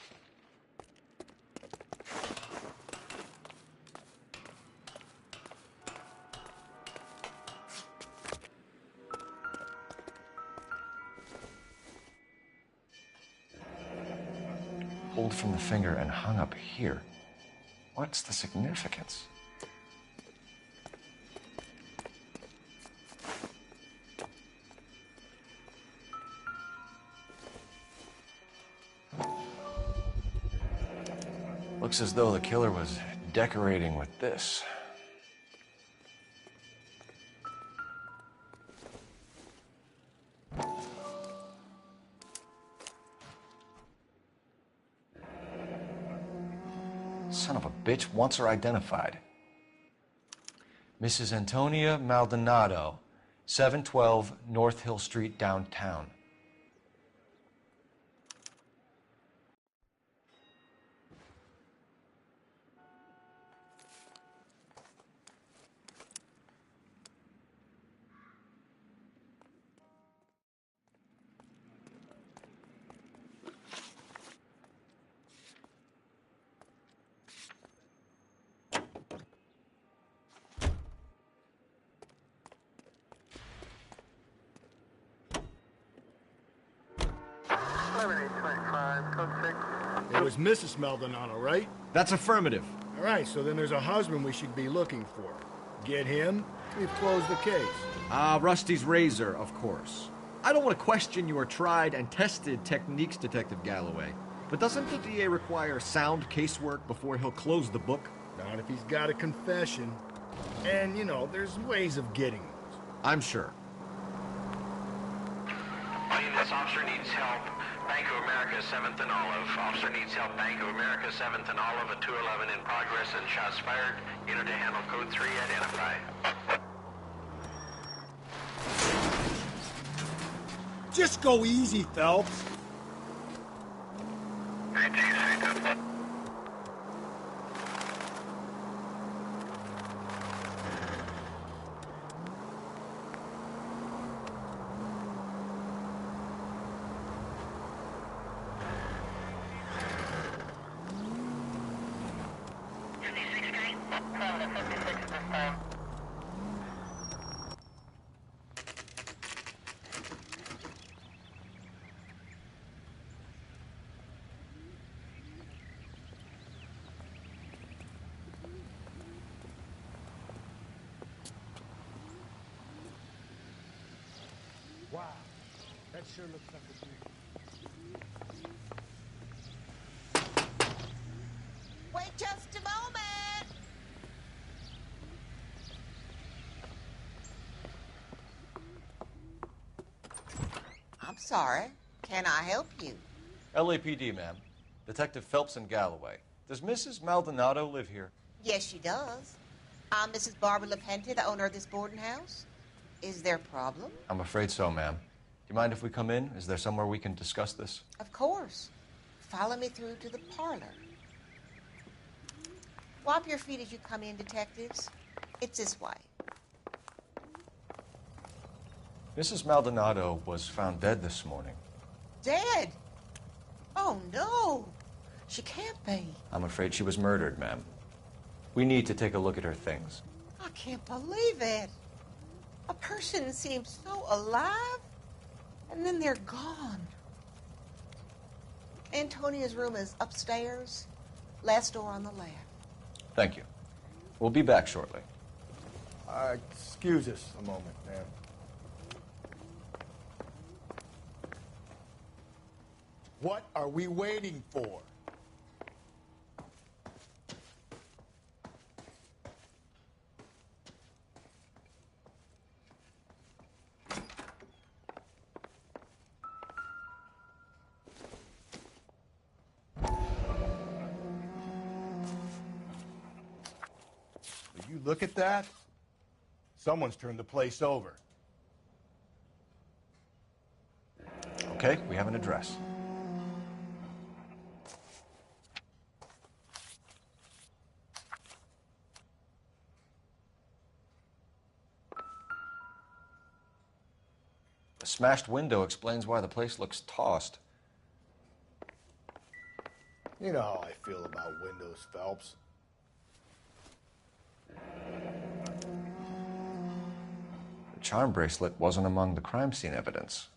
Pulled from the finger and hung up here. What's the significance? Looks as though the killer was decorating with this. Son of a bitch wants her identified. Mrs. Antonia Maldonado, 712 North Hill Street, downtown. It was Mrs. Maldonado, right? That's affirmative. All right, so then there's a husband we should be looking for. Get him, we've closed the case. Rusty's razor, of course. I don't want to question your tried and tested techniques, Detective Galloway. But doesn't the DA require sound casework before he'll close the book? Not if he's got a confession. And, you know, there's ways of getting those. I'm sure. All units, officer needs help. Bank of America, 7th and Olive. Officer needs help. Bank of America, 7th and Olive, a 211 in progress and shots fired. Unit to handle code 3, identify. Just go easy, Phelps. Wow, that sure looks like a dream. Wait just a moment. I'm sorry. Can I help you? LAPD, ma'am. Detective Phelps and Galloway. Does Mrs. Maldonado live here? Yes, she does. I'm Mrs. Barbara LaPente, the owner of this boarding house. Is there a problem? I'm afraid so, ma'am. Do you mind if we come in? Is there somewhere we can discuss this? Of course. Follow me through to the parlor. Wipe your feet as you come in, detectives. It's this way. Mrs. Maldonado was found dead this morning. Dead? Oh, no. She can't be. I'm afraid she was murdered, ma'am. We need to take a look at her things. I can't believe it. A person seems so alive, and then they're gone. Antonia's room is upstairs, last door on the left. Thank you. We'll be back shortly. Excuse us a moment, ma'am. What are we waiting for? Will you look at that? Someone's turned the place over. Okay, we have an address. The smashed window explains why the place looks tossed. You know how I feel about windows, Phelps. The charm bracelet wasn't among the crime scene evidence.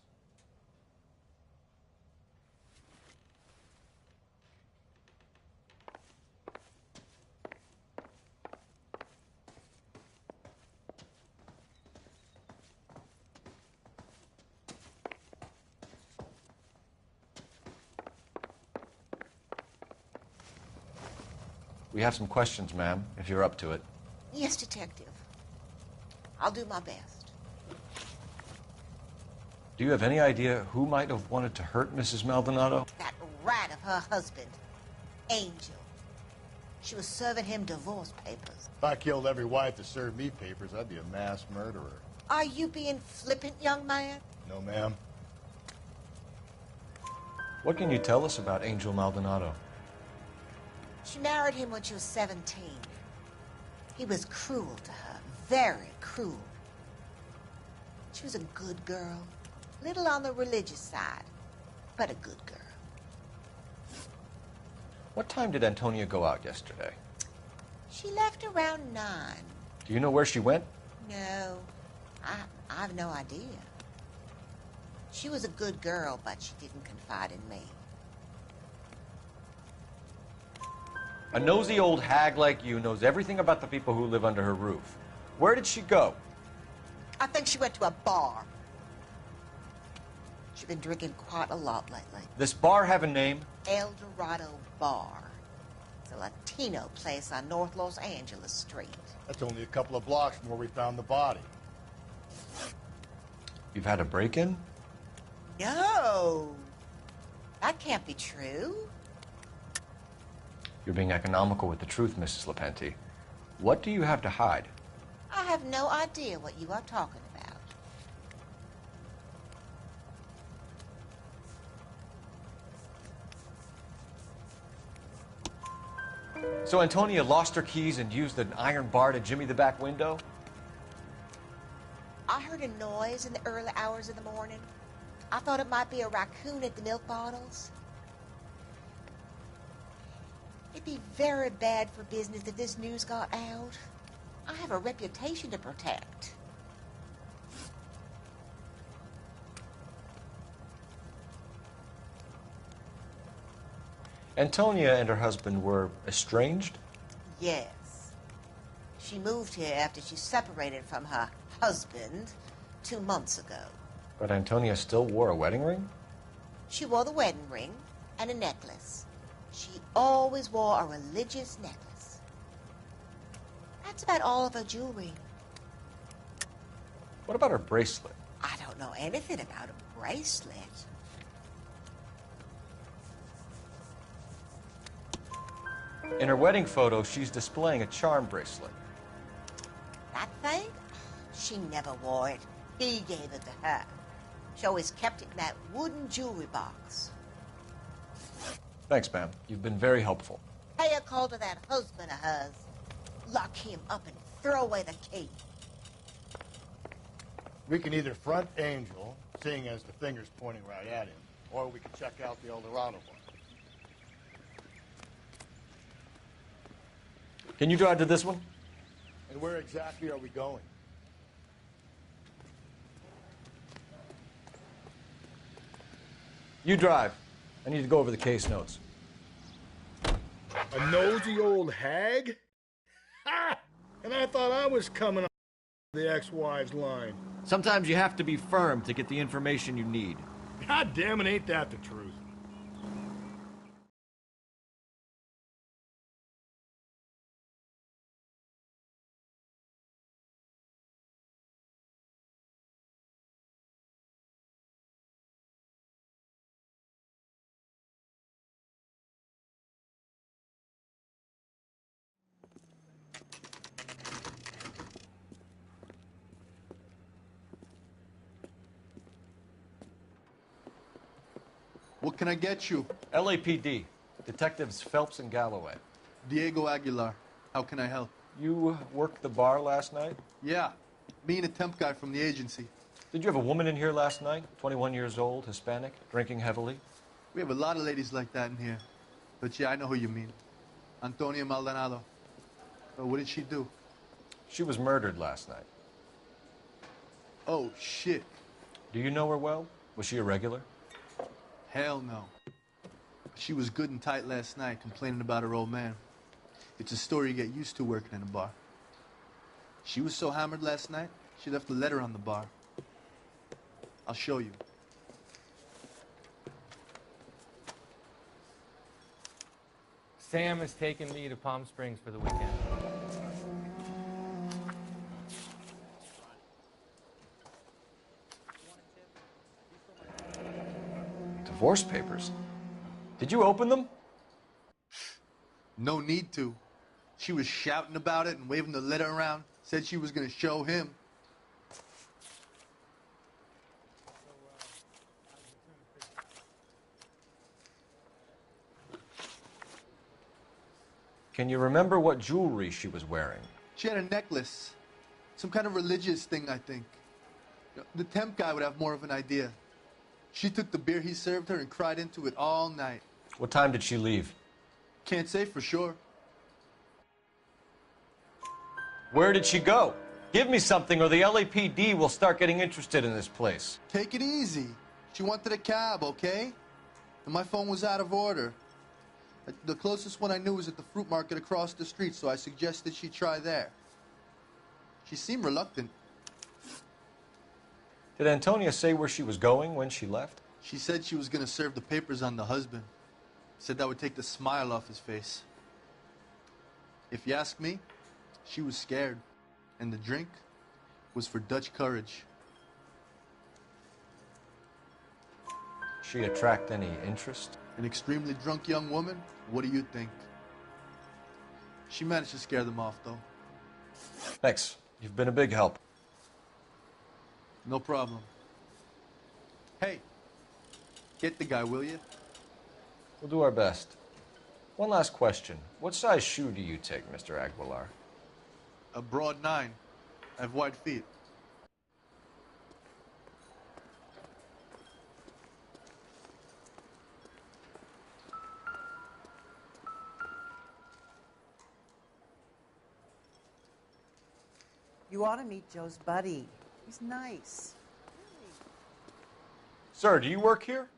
We have some questions, ma'am, if you're up to it. Yes, Detective. I'll do my best. Do you have any idea who might have wanted to hurt Mrs. Maldonado? That rat of her husband, Angel. She was serving him divorce papers. If I killed every wife to serve me papers, I'd be a mass murderer. Are you being flippant, young man? No, ma'am. What can you tell us about Angel Maldonado? She married him when she was 17. He was cruel to her, very cruel. She was a good girl, little on the religious side, but a good girl. What time did Antonia go out yesterday? She left around 9. Do you know where she went? No, I have no idea. She was a good girl, but she didn't confide in me. A nosy old hag like you knows everything about the people who live under her roof. Where did she go? I think she went to a bar. She's been drinking quite a lot lately. This bar have a name? El Dorado Bar. It's a Latino place on North Los Angeles Street. That's only a couple of blocks from where we found the body. You've had a break-in? No. That can't be true. You're being economical with the truth, Mrs. Lepenti. What do you have to hide? I have no idea what you are talking about. So Antonia lost her keys and used an iron bar to jimmy the back window? I heard a noise in the early hours of the morning. I thought it might be a raccoon at the milk bottles. It'd be very bad for business if this news got out. I have a reputation to protect. Antonia and her husband were estranged? Yes. She moved here after she separated from her husband 2 months ago. But Antonia still wore a wedding ring? She wore the wedding ring and a necklace. She always wore a religious necklace. That's about all of her jewelry. What about her bracelet? I don't know anything about a bracelet. In her wedding photo, she's displaying a charm bracelet. That thing? She never wore it. He gave it to her. She always kept it in that wooden jewelry box. Thanks, ma'am. You've been very helpful. Pay a call to that husband of hers. Lock him up and throw away the key. We can either front Angel, seeing as the finger's pointing right at him, or we can check out the El Dorado bar. Can you drive to this one? And where exactly are we going? You drive. I need to go over the case notes. A nosy old hag? Ha! And I thought I was coming on the ex-wives line. Sometimes you have to be firm to get the information you need. God damn it, ain't that the truth? What can I get you? LAPD. Detectives Phelps and Galloway. Diego Aguilar. How can I help? You worked the bar last night? Yeah. Me and a temp guy from the agency. Did you have a woman in here last night? 21 years old, Hispanic, drinking heavily? We have a lot of ladies like that in here. But yeah, I know who you mean. Antonia Maldonado. But what did she do? She was murdered last night. Oh, shit. Do you know her well? Was she a regular? Hell no. She was good and tight last night, complaining about her old man. It's a story you get used to working in a bar. She was so hammered last night, she left a letter on the bar. I'll show you. Sam has taken me to Palm Springs for the weekend. Divorce papers? Did you open them? No need to. She was shouting about it and waving the letter around. Said she was going to show him. Can you remember what jewelry she was wearing? She had a necklace. Some kind of religious thing, I think. The temp guy would have more of an idea. She took the beer he served her and cried into it all night. What time did she leave? Can't say for sure. Where did she go? Give me something or the LAPD will start getting interested in this place. Take it easy. She wanted a cab, okay? And my phone was out of order. The closest one I knew was at the fruit market across the street, so I suggested she try there. She seemed reluctant. Did Antonia say where she was going when she left? She said she was going to serve the papers on the husband. Said that would take the smile off his face. If you ask me, she was scared. And the drink was for Dutch courage. She attract any interest? An extremely drunk young woman? What do you think? She managed to scare them off, though. Thanks. You've been a big help. No problem. Hey, get the guy, will you? We'll do our best. One last question. What size shoe do you take, Mr. Aguilar? A broad 9. I have wide feet. You ought to meet Joe's buddy. He's nice. Sir, do you work here?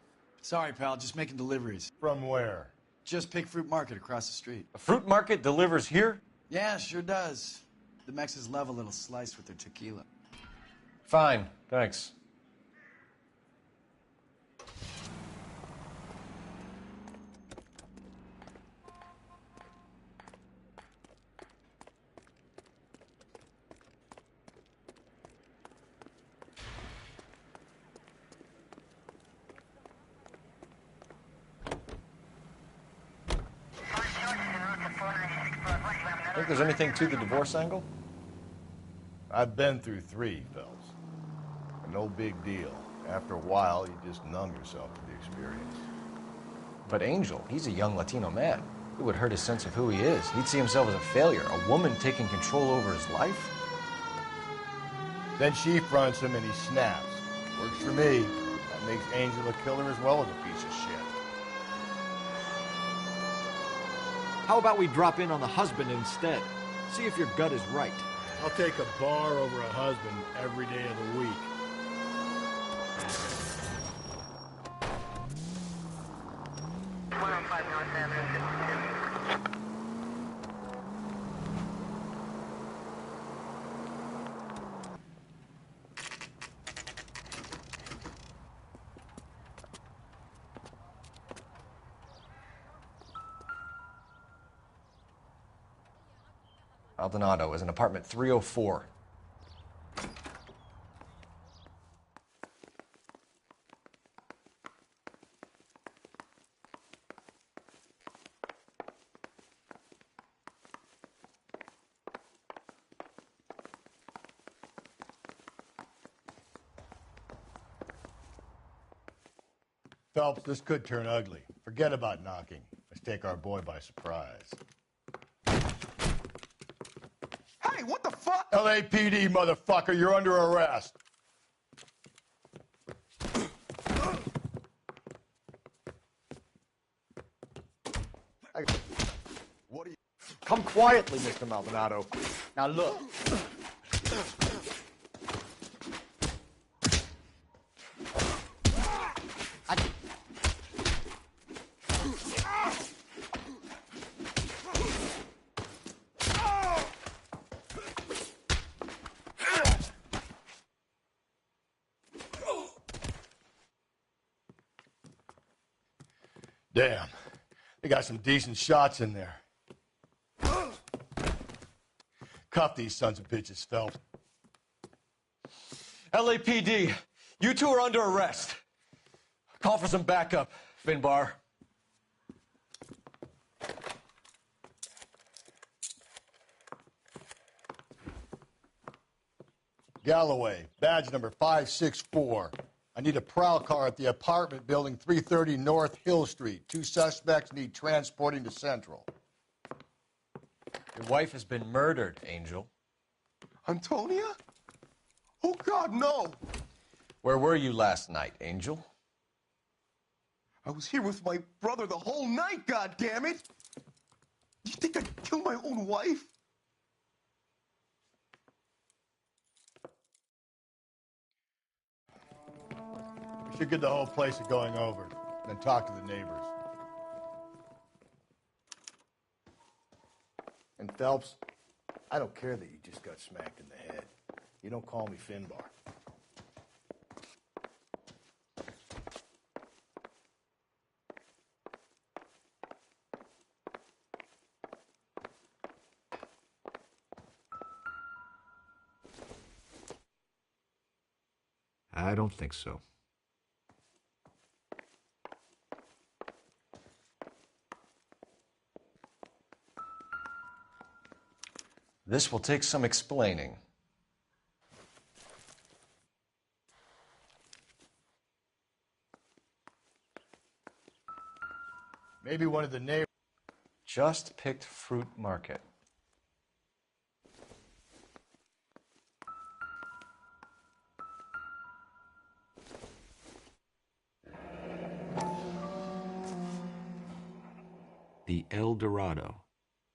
Sorry, pal, just making deliveries. From where? Just Pig Fruit Market across the street. A fruit market delivers here? Yeah, sure does. The Mexes love a little slice with their tequila. Fine, thanks. Think there's anything to the divorce angle? I've been through 3, Phelps. No big deal. After a while, you just numb yourself to the experience. But Angel, he's a young Latino man. It would hurt his sense of who he is. He'd see himself as a failure, a woman taking control over his life. Then she fronts him and he snaps. Works for me. That makes Angel a killer as well as a piece of shit. How about we drop in on the husband instead? See if your gut is right. I'll take a bar over a husband every day of the week. Maldonado is in apartment 304. Phelps, this could turn ugly. Forget about knocking. Let's take our boy by surprise. Hey, what the fuck? LAPD, motherfucker, you're under arrest. What are you? Come quietly, Mr. Maldonado. Now look. Damn. They got some decent shots in there. Cuff these sons of bitches, Phelps. LAPD, you two are under arrest. Call for some backup, Finbar. Galloway, badge number 564. I need a prowl car at the apartment building 330 North Hill Street. 2 suspects need transporting to Central. Your wife has been murdered, Angel. Antonia? Oh, God, no! Where were you last night, Angel? I was here with my brother the whole night, goddammit! You think I'd kill my own wife? We should get the whole place going over, then talk to the neighbors. And Phelps, I don't care that you just got smacked in the head. You don't call me Finbar. I don't think so. This will take some explaining. Maybe one of the neighbors. Just picked Fruit Market. The El Dorado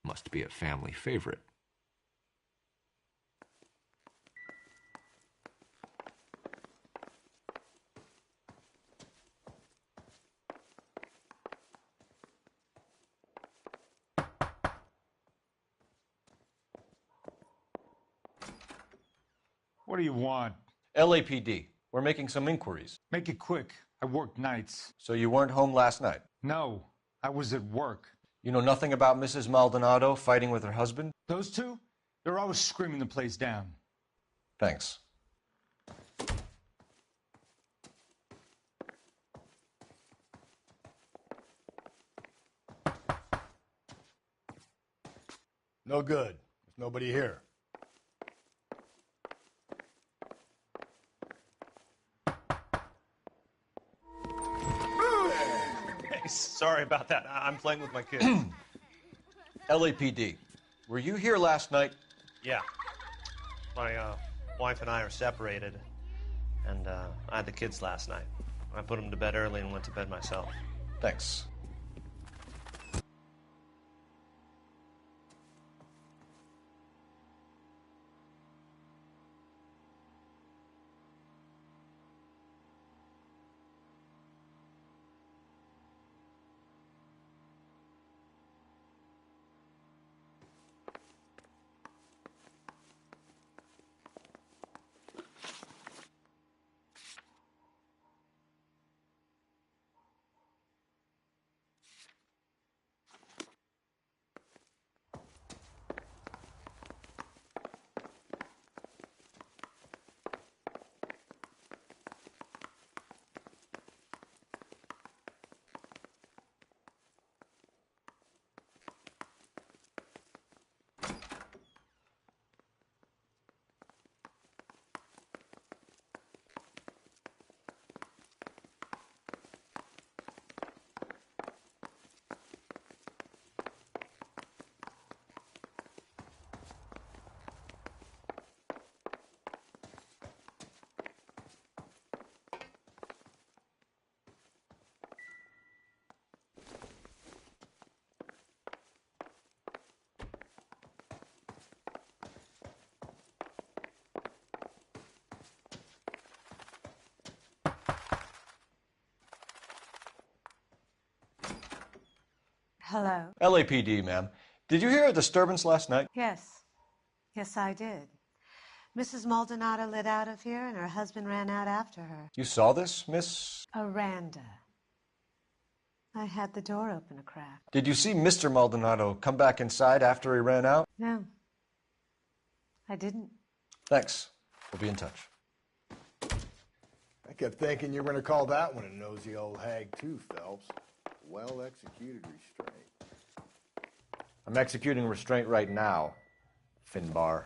must be a family favorite. What do you want? LAPD. We're making some inquiries. Make it quick. I work nights. So you weren't home last night? No, I was at work. You know nothing about Mrs. Maldonado fighting with her husband? Those two? They're always screaming the place down. Thanks. No good. There's nobody here. Hey, sorry about that. I'm playing with my kids. LAPD. Were you here last night? Yeah. My wife and I are separated, and I had the kids last night. I put them to bed early and went to bed myself. Thanks. Hello. LAPD, ma'am. Did you hear a disturbance last night? Yes. Yes, I did. Mrs. Maldonado lit out of here, and her husband ran out after her. You saw this, Miss? Aranda. I had the door open a crack. Did you see Mr. Maldonado come back inside after he ran out? No, I didn't. Thanks. We'll be in touch. I kept thinking you were going to call that one a nosy old hag too, Phelps. Well-executed restraint. I'm executing restraint right now, Finbar.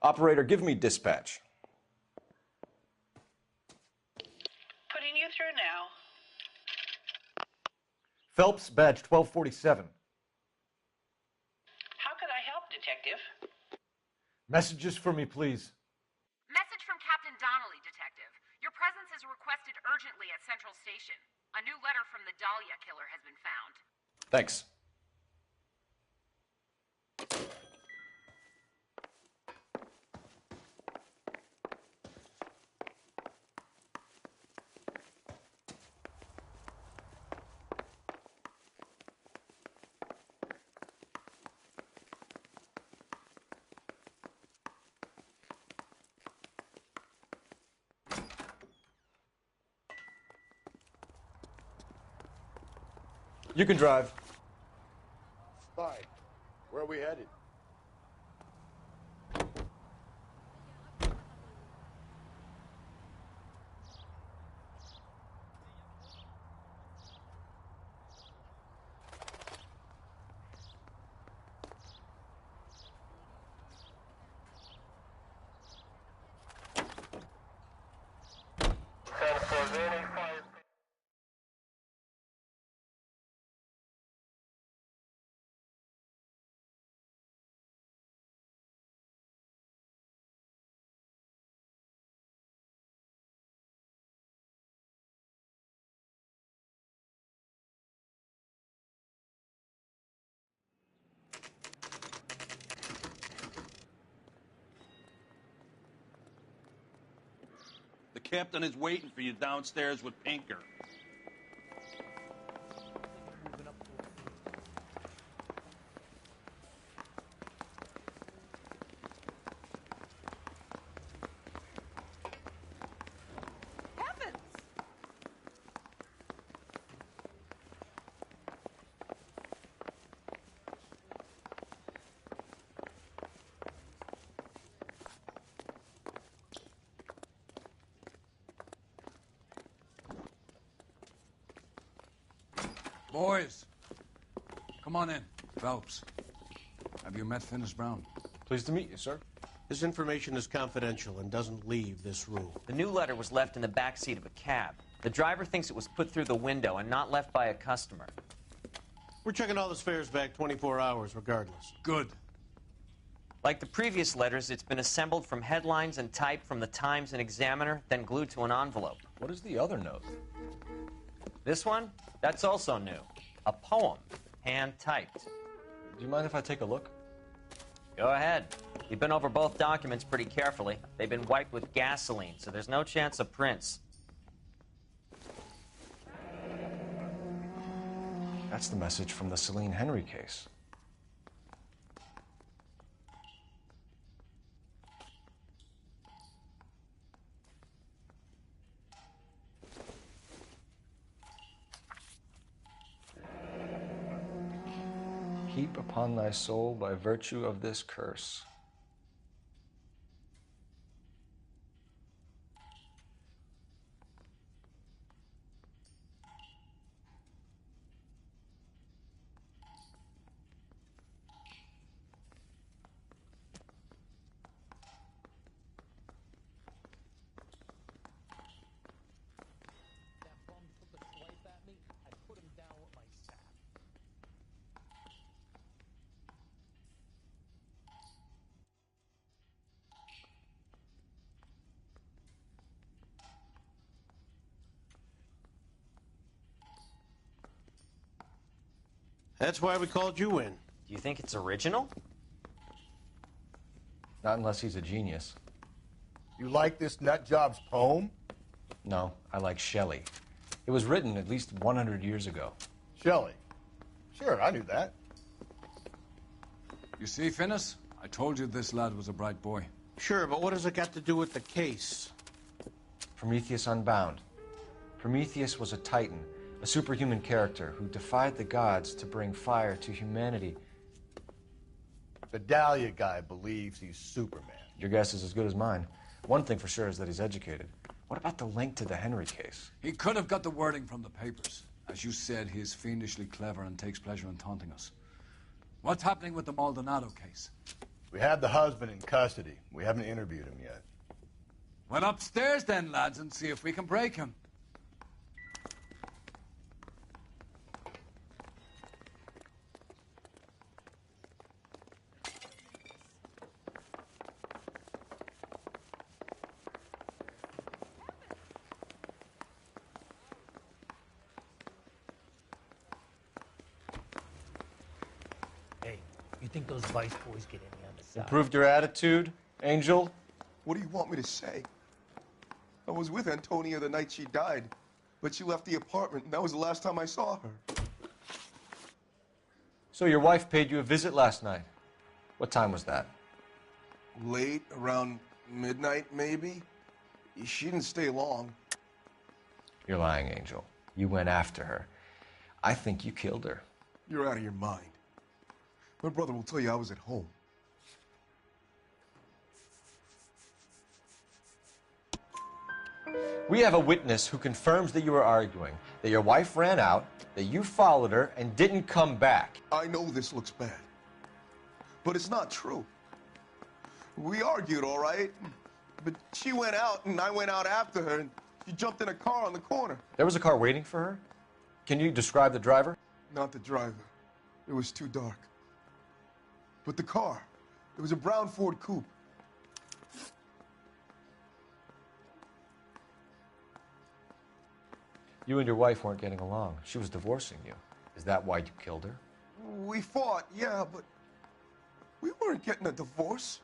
Operator, give me dispatch. Putting you through now. Phelps, badge 1247. How could I help, Detective? Messages for me, please. Message from Captain Donnelly, Detective. Your presence is requested urgently at Central Station. A new letter from the Dahlia killer has been found. Thanks. You can drive. Bye. Where are we headed? The captain is waiting for you downstairs with Pinker. Heavens! Boys, come on in. Phelps, have you met Finis Brown? Pleased to meet you, sir. This information is confidential and doesn't leave this room. The new letter was left in the back seat of a cab. The driver thinks it was put through the window and not left by a customer. We're checking all the fares back 24 hours regardless. Good. Like the previous letters, it's been assembled from headlines and type from the Times and Examiner, then glued to an envelope. What is the other note? This one? That's also new. A poem, hand-typed. Do you mind if I take a look? Go ahead. We've been over both documents pretty carefully. They've been wiped with gasoline, so there's no chance of prints. That's the message from the Celine Henry case. Heap upon thy soul by virtue of this curse. That's why we called you in. Do you think it's original? Not unless he's a genius. You like this nut job's poem? No, I like Shelley. It was written at least 100 years ago. Shelley? Sure, I knew that. You see, Finis? I told you this lad was a bright boy. Sure, but what has it got to do with the case? Prometheus Unbound. Prometheus was a titan, a superhuman character who defied the gods to bring fire to humanity. The Dahlia guy believes he's Superman. Your guess is as good as mine. One thing for sure is that he's educated. What about the link to the Henry case? He could have got the wording from the papers. As you said, he is fiendishly clever and takes pleasure in taunting us. What's happening with the Maldonado case? We have the husband in custody. We haven't interviewed him yet. Well, upstairs then, lads, and see if we can break him. Hey, you think those Vice boys get any on the side? Improved your attitude, Angel? What do you want me to say? I was with Antonia the night she died, but she left the apartment, and that was the last time I saw her. So your wife paid you a visit last night. What time was that? Late, around midnight, maybe? She didn't stay long. You're lying, Angel. You went after her. I think you killed her. You're out of your mind. My brother will tell you I was at home. We have a witness who confirms that you were arguing, that your wife ran out, that you followed her, and didn't come back. I know this looks bad, but it's not true. We argued, all right? But she went out, and I went out after her, and she jumped in a car on the corner. There was a car waiting for her? Can you describe the driver? Not the driver. It was too dark. But the car, it was a brown Ford coupe. You and your wife weren't getting along. She was divorcing you. Is that why you killed her? We fought, yeah, but we weren't getting a divorce.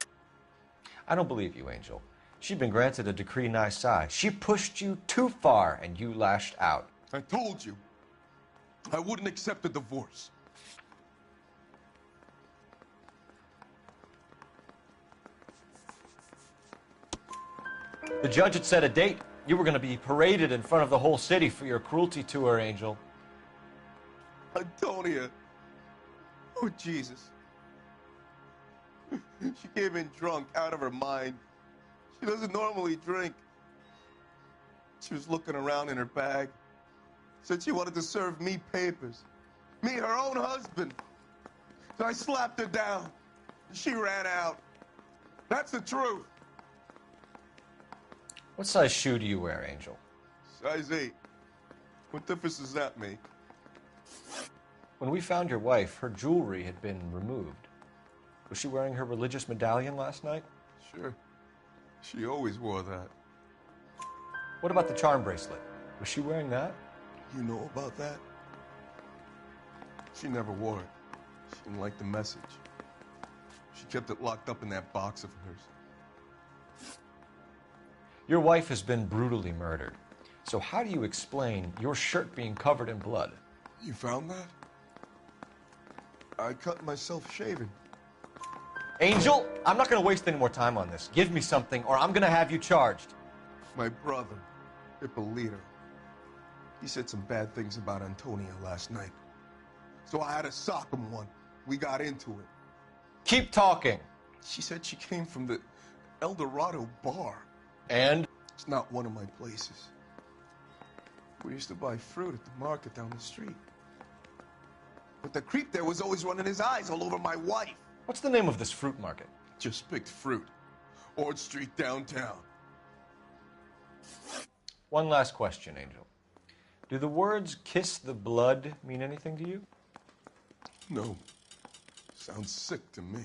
I don't believe you, Angel. She'd been granted a decree nisi. She pushed you too far, and you lashed out. I told you, I wouldn't accept a divorce. The judge had set a date. You were going to be paraded in front of the whole city for your cruelty to her, Angel. Antonia. Oh, Jesus. She came in drunk, out of her mind. She doesn't normally drink. She was looking around in her bag. Said she wanted to serve me papers. Me, her own husband. So I slapped her down. She ran out. That's the truth. What size shoe do you wear, Angel? Size 8. What difference does that make? When we found your wife, her jewelry had been removed. Was she wearing her religious medallion last night? Sure. She always wore that. What about the charm bracelet? Was she wearing that? You know about that? She never wore it. She didn't like the message. She kept it locked up in that box of hers. Your wife has been brutally murdered. So how do you explain your shirt being covered in blood? You found that? I cut myself shaving. Angel, I'm not going to waste any more time on this. Give me something or I'm going to have you charged. My brother, Ippolito, he said some bad things about Antonia last night. So I had to sock him one. We got into it. Keep talking. She said she came from the El Dorado bar. And? It's not one of my places. We used to buy fruit at the market down the street. But the creep there was always running his eyes all over my wife. What's the name of this fruit market? Just picked fruit. Ord Street downtown. One last question, Angel. Do the words kiss the blood mean anything to you? No. Sounds sick to me.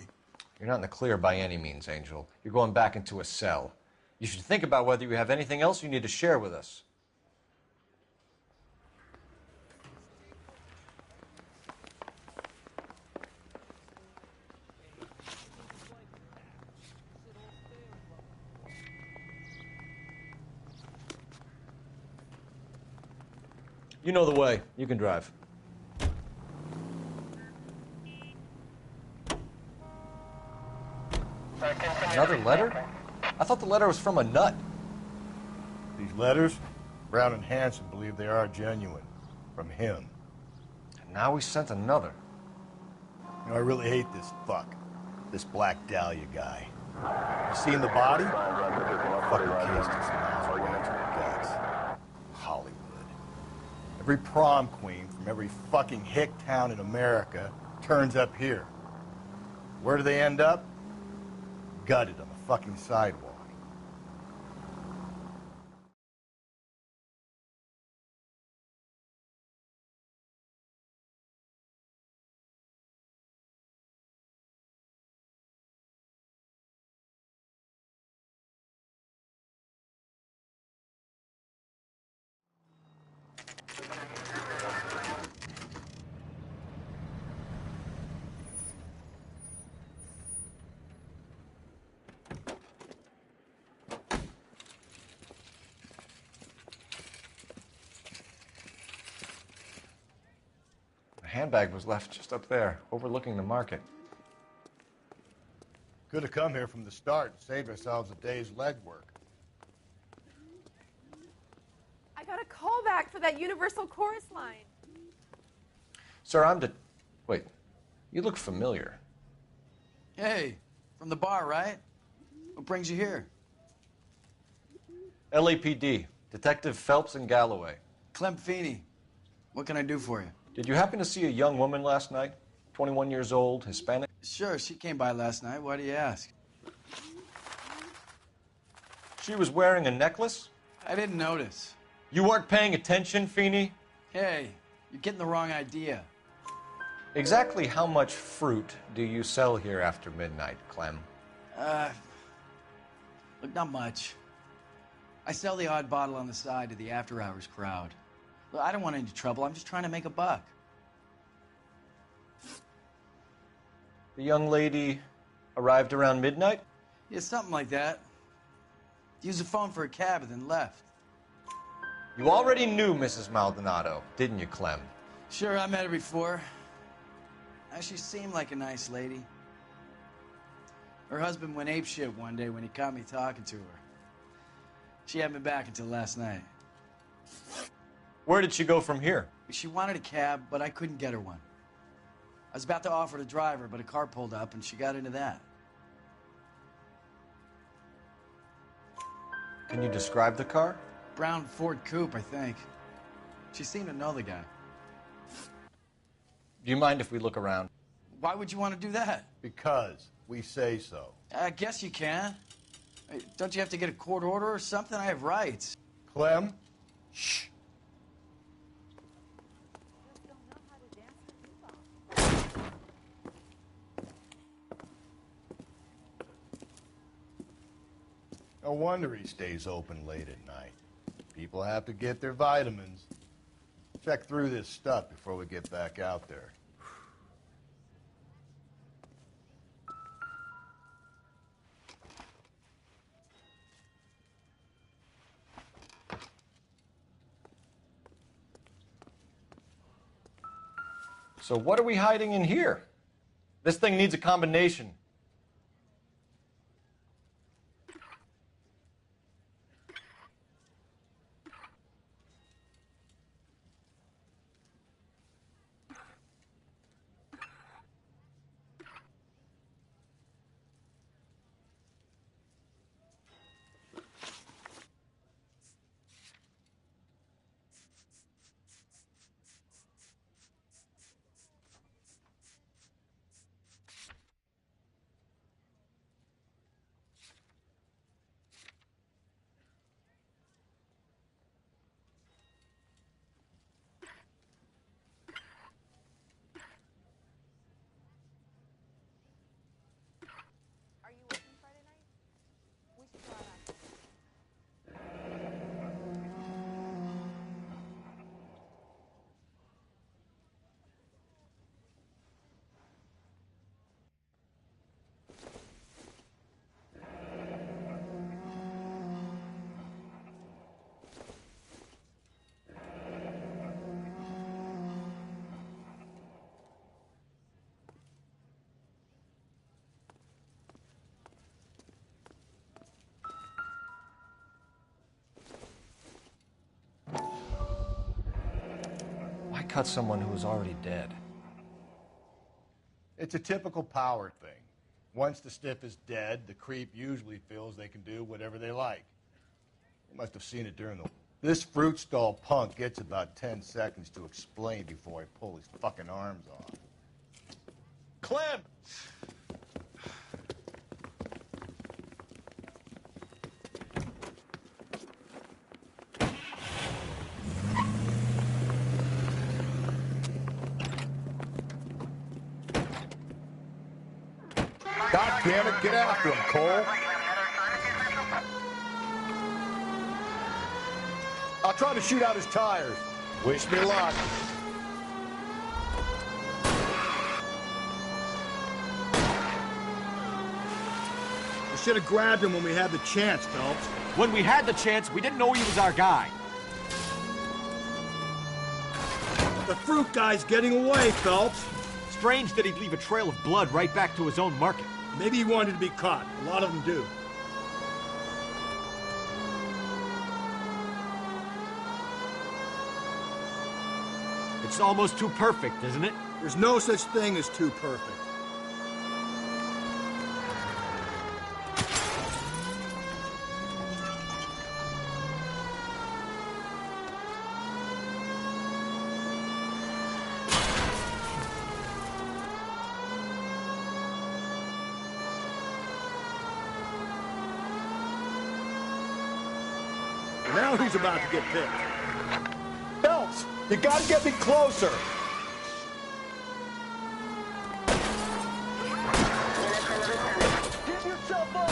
You're not in the clear by any means, Angel. You're going back into a cell. You should think about whether you have anything else you need to share with us. You know the way. You can drive. Another letter? I thought the letter was from a nut. These letters? Brown and Hanson believe they are genuine. From him. And now we sent another. You know, I really hate this fuck. This Black Dahlia guy. You seen the body? Fucking cased his mouth away to the guts. Hollywood. Every prom queen from every fucking hick town in America turns up here. Where do they end up? Gutted on the fucking sidewalk. The handbag was left just up there, overlooking the market. Could have come here from the start and saved ourselves a day's legwork. I got a call back for that Universal Chorus line. Sir, Wait, you look familiar. Hey, from the bar, right? What brings you here? LAPD, Detective Phelps and Galloway. Clem Feeney. What can I do for you? Did you happen to see a young woman last night? 21 years old, Hispanic? Sure, she came by last night. Why do you ask? She was wearing a necklace? I didn't notice. You weren't paying attention, Feeney? Hey, you're getting the wrong idea. Exactly how much fruit do you sell here after midnight, Clem? Look, not much. I sell the odd bottle on the side to the after-hours crowd. Look, I don't want any trouble. I'm just trying to make a buck. The young lady arrived around midnight? Yeah, something like that. Used the phone for a cab and then left. You already knew Mrs. Maldonado, didn't you, Clem? Sure, I met her before. She seemed like a nice lady. Her husband went apeshit one day when he caught me talking to her. She hadn't been back until last night. Where did she go from here? She wanted a cab, but I couldn't get her one. I was about to offer to drive her, but a car pulled up and she got into that. Can you describe the car? Brown Ford Coupe, I think. She seemed to know the guy. Do you mind if we look around? Why would you want to do that? Because we say so. I guess you can. Hey, don't you have to get a court order or something? I have rights. Clem? Shh. No wonder he stays open late at night. People have to get their vitamins. Check through this stuff before we get back out there. So what are we hiding in here? This thing needs a combination. cut someone who was already dead? It's a typical power thing. Once the stiff is dead, the creep usually feels they can do whatever they like. You must have seen it during the... This fruit stall punk gets about 10 seconds to explain before I pull his fucking arms off. Clem! God damn it, get after him, Cole. I'll try to shoot out his tires. Wish me luck. We should have grabbed him when we had the chance, Phelps. When we had the chance, we didn't know he was our guy. The fruit guy's getting away, Phelps. Strange that he'd leave a trail of blood right back to his own market. Maybe he wanted to be caught. A lot of them do. It's almost too perfect, isn't it? There's no such thing as too perfect. Now he's about to get picked. Phelps, you gotta get me closer. Give yourself up.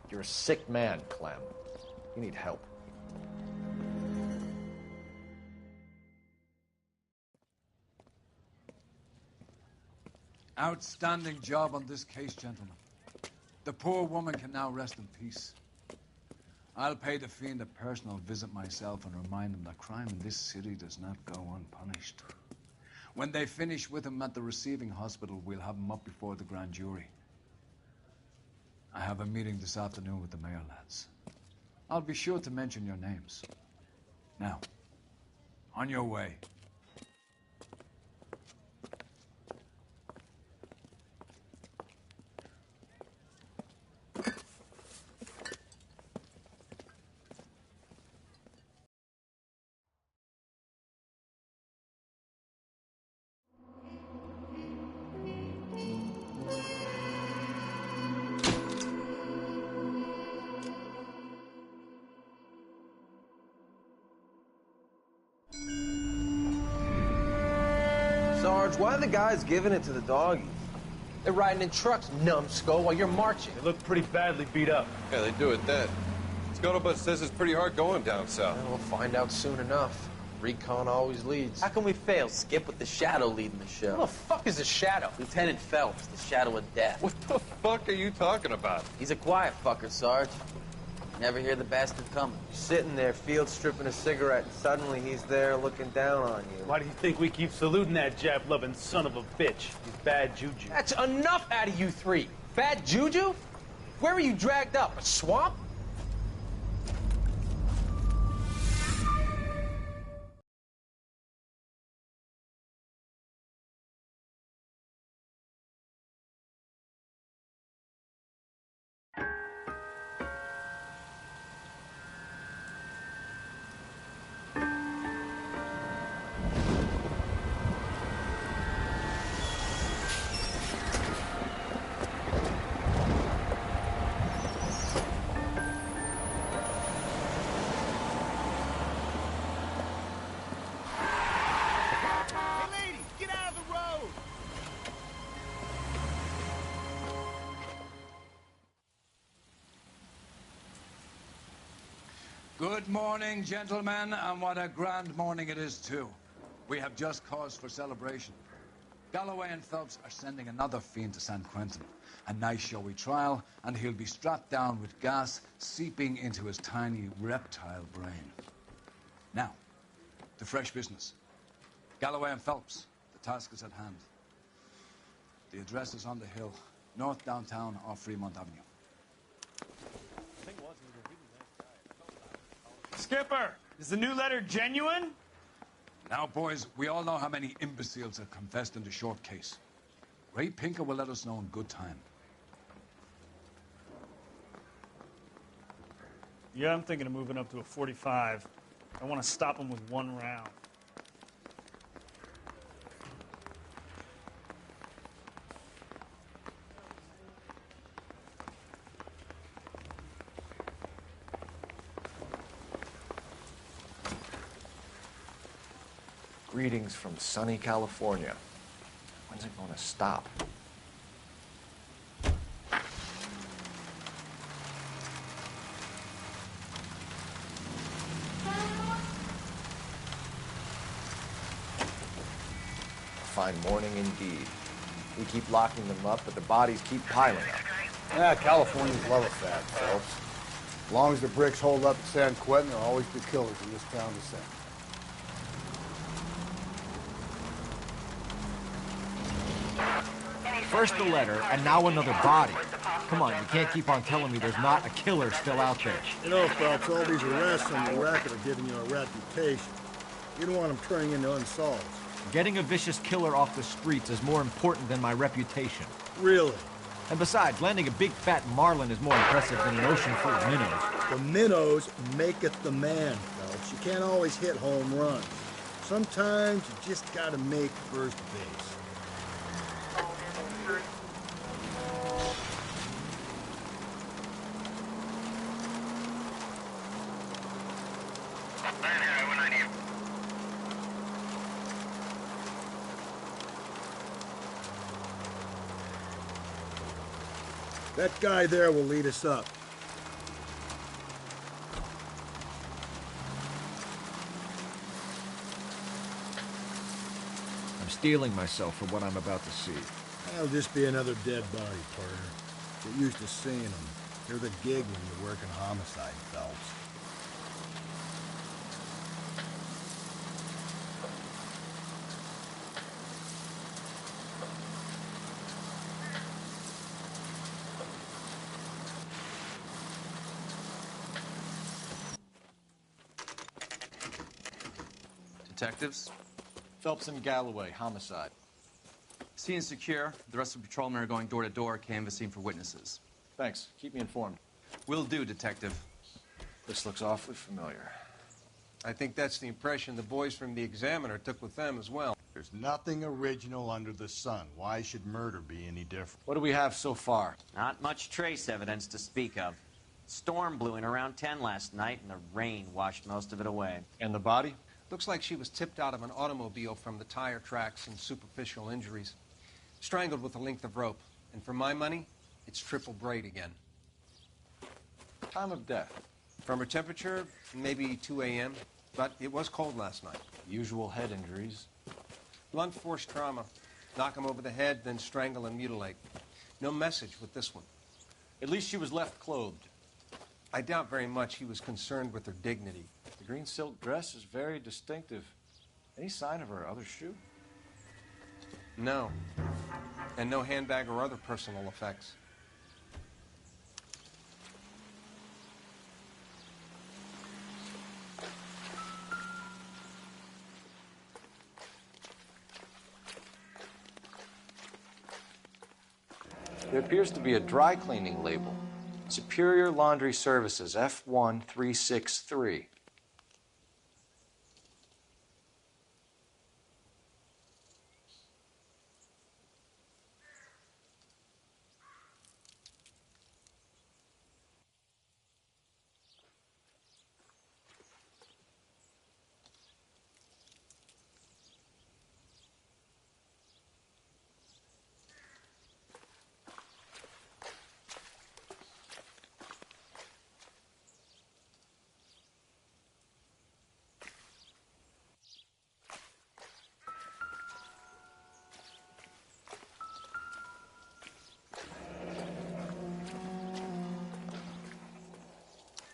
You're a sick man, Clem. You need help. Outstanding job on this case, gentlemen. The poor woman can now rest in peace. I'll pay the fiend a personal visit myself and remind him that crime in this city does not go unpunished. When they finish with him at the receiving hospital, we'll have him up before the grand jury. I have a meeting this afternoon with the mayor lads. I'll be sure to mention your names. Now, on your way. Sarge, why are the guys giving it to the doggies? They're riding in trucks, numbskull, while you're marching. They look pretty badly beat up. Yeah, they do at that. Scuttlebutt says it's pretty hard going down south. We'll find out soon enough. Recon always leads. How can we fail? Skip with the Shadow leading the show. Who the fuck is the Shadow? Lieutenant Phelps, the Shadow of Death. What the fuck are you talking about? He's a quiet fucker, Sarge. Never hear the bastard coming. Sitting there, field stripping a cigarette, and suddenly he's there looking down on you. Why do you think we keep saluting that Jap-loving son of a bitch? He's bad juju. That's enough out of you three. Bad juju? Where were you dragged up? A swamp? Good morning, gentlemen, and what a grand morning it is, too. We have just cause for celebration. Galloway and Phelps are sending another fiend to San Quentin. A nice showy trial, and he'll be strapped down with gas seeping into his tiny reptile brain. Now, to fresh business. Galloway and Phelps, the task is at hand. The address is on the hill, north downtown off Fremont Avenue. Skipper, is the new letter genuine? Now, boys, we all know how many imbeciles have confessed in the short case. Ray Pinker will let us know in good time. Yeah, I'm thinking of moving up to a 45. I want to stop him with one round. Greetings from sunny California. When's it going to stop? A fine morning indeed. We keep locking them up, but the bodies keep piling up. Yeah, Californians love a fat, Phelps. As long as the bricks hold up at San Quentin, there'll always be killers in this town to send. First the letter, and now another body. Come on, you can't keep on telling me there's not a killer still out there. You know, Phelps, all these arrests on the record are giving you a reputation. You don't want them turning into unsolved. Getting a vicious killer off the streets is more important than my reputation. Really? And besides, landing a big fat marlin is more impressive than an ocean full of minnows. The minnows maketh the man, Phelps. You can't always hit home runs. Sometimes you just gotta make first base. That guy there will lead us up. I'm steeling myself for what I'm about to see. That'll just be another dead body, partner. Get used to seeing them. They're the gig when you work in homicide, Phelps. Detectives? Phelps and Galloway, homicide. Scene is secure. The rest of the patrolmen are going door to door, canvassing for witnesses. Thanks. Keep me informed. Will do, Detective. This looks awfully familiar. I think that's the impression the boys from the Examiner took with them as well. There's nothing original under the sun. Why should murder be any different? What do we have so far? Not much trace evidence to speak of. Storm blew in around 10 last night, and the rain washed most of it away. And the body? Looks like she was tipped out of an automobile from the tire tracks and superficial injuries. Strangled with a length of rope. And for my money, it's triple braid again. Time of death? From her temperature, maybe 2 a.m., but it was cold last night. Usual head injuries. Blunt force trauma. Knock him over the head, then strangle and mutilate. No message with this one. At least she was left clothed. I doubt very much he was concerned with her dignity. The green silk dress is very distinctive. Any sign of her other shoe? No. And no handbag or other personal effects. There appears to be a dry cleaning label. Superior Laundry Services, F1363.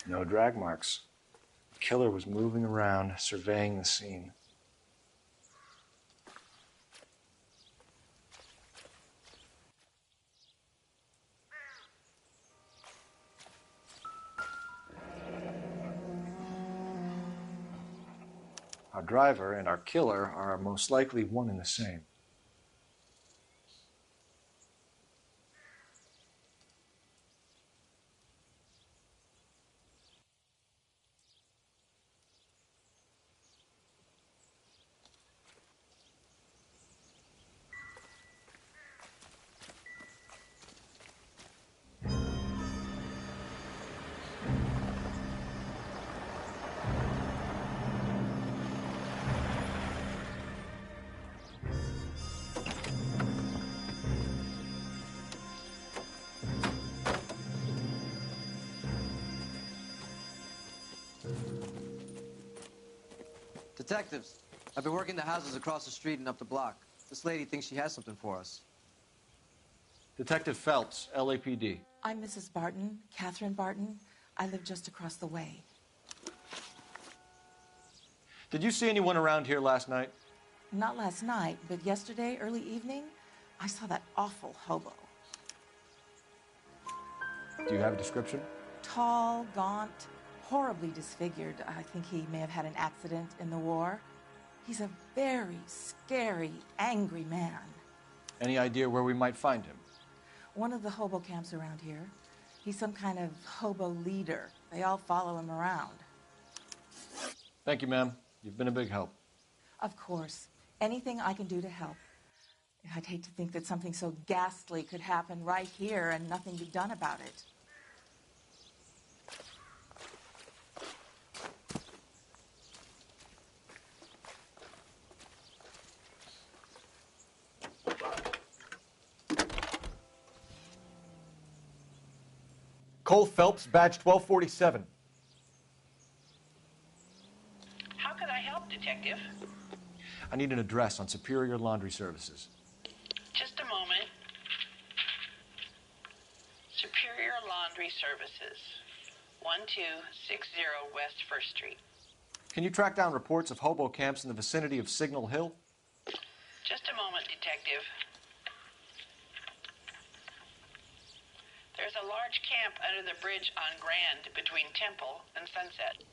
No drag marks. The killer was moving around, surveying the scene. Our driver and our killer are most likely one and the same. Detectives, I've been working the houses across the street and up the block. This lady thinks she has something for us. Detective Phelps, LAPD. I'm Mrs. Barton, Catherine Barton. I live just across the way. Did you see anyone around here last night? Not last night, but yesterday, early evening, I saw that awful hobo. Do you have a description? Tall, gaunt, horribly disfigured. I think he may have had an accident in the war. He's a very scary, angry man. Any idea where we might find him? One of the hobo camps around here. He's some kind of hobo leader. They all follow him around. Thank you, ma'am. You've been a big help. Of course. Anything I can do to help. I'd hate to think that something so ghastly could happen right here and nothing be done about it. Cole Phelps, badge 1247. How could I help, Detective? I need an address on Superior Laundry Services. Just a moment. Superior Laundry Services, 1260 West 1st Street. Can you track down reports of hobo camps in the vicinity of Signal Hill? Just a moment, Detective. There's a large camp under the bridge on Grand between Temple and Sunset.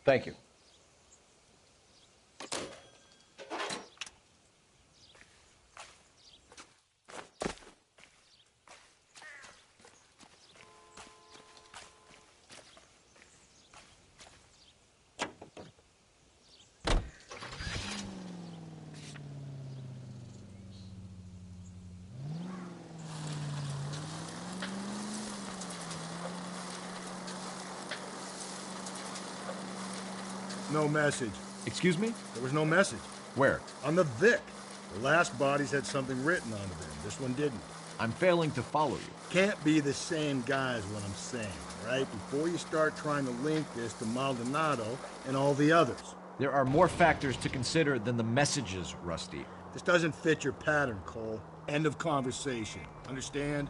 Thank you. No message. Excuse me? There was no message. Where? On the Vic. The last bodies had something written onto them. This one didn't. I'm failing to follow you. Can't be the same guy is what I'm saying, right? Before you start trying to link this to Maldonado and all the others. There are more factors to consider than the messages, Rusty. This doesn't fit your pattern, Cole. End of conversation. Understand?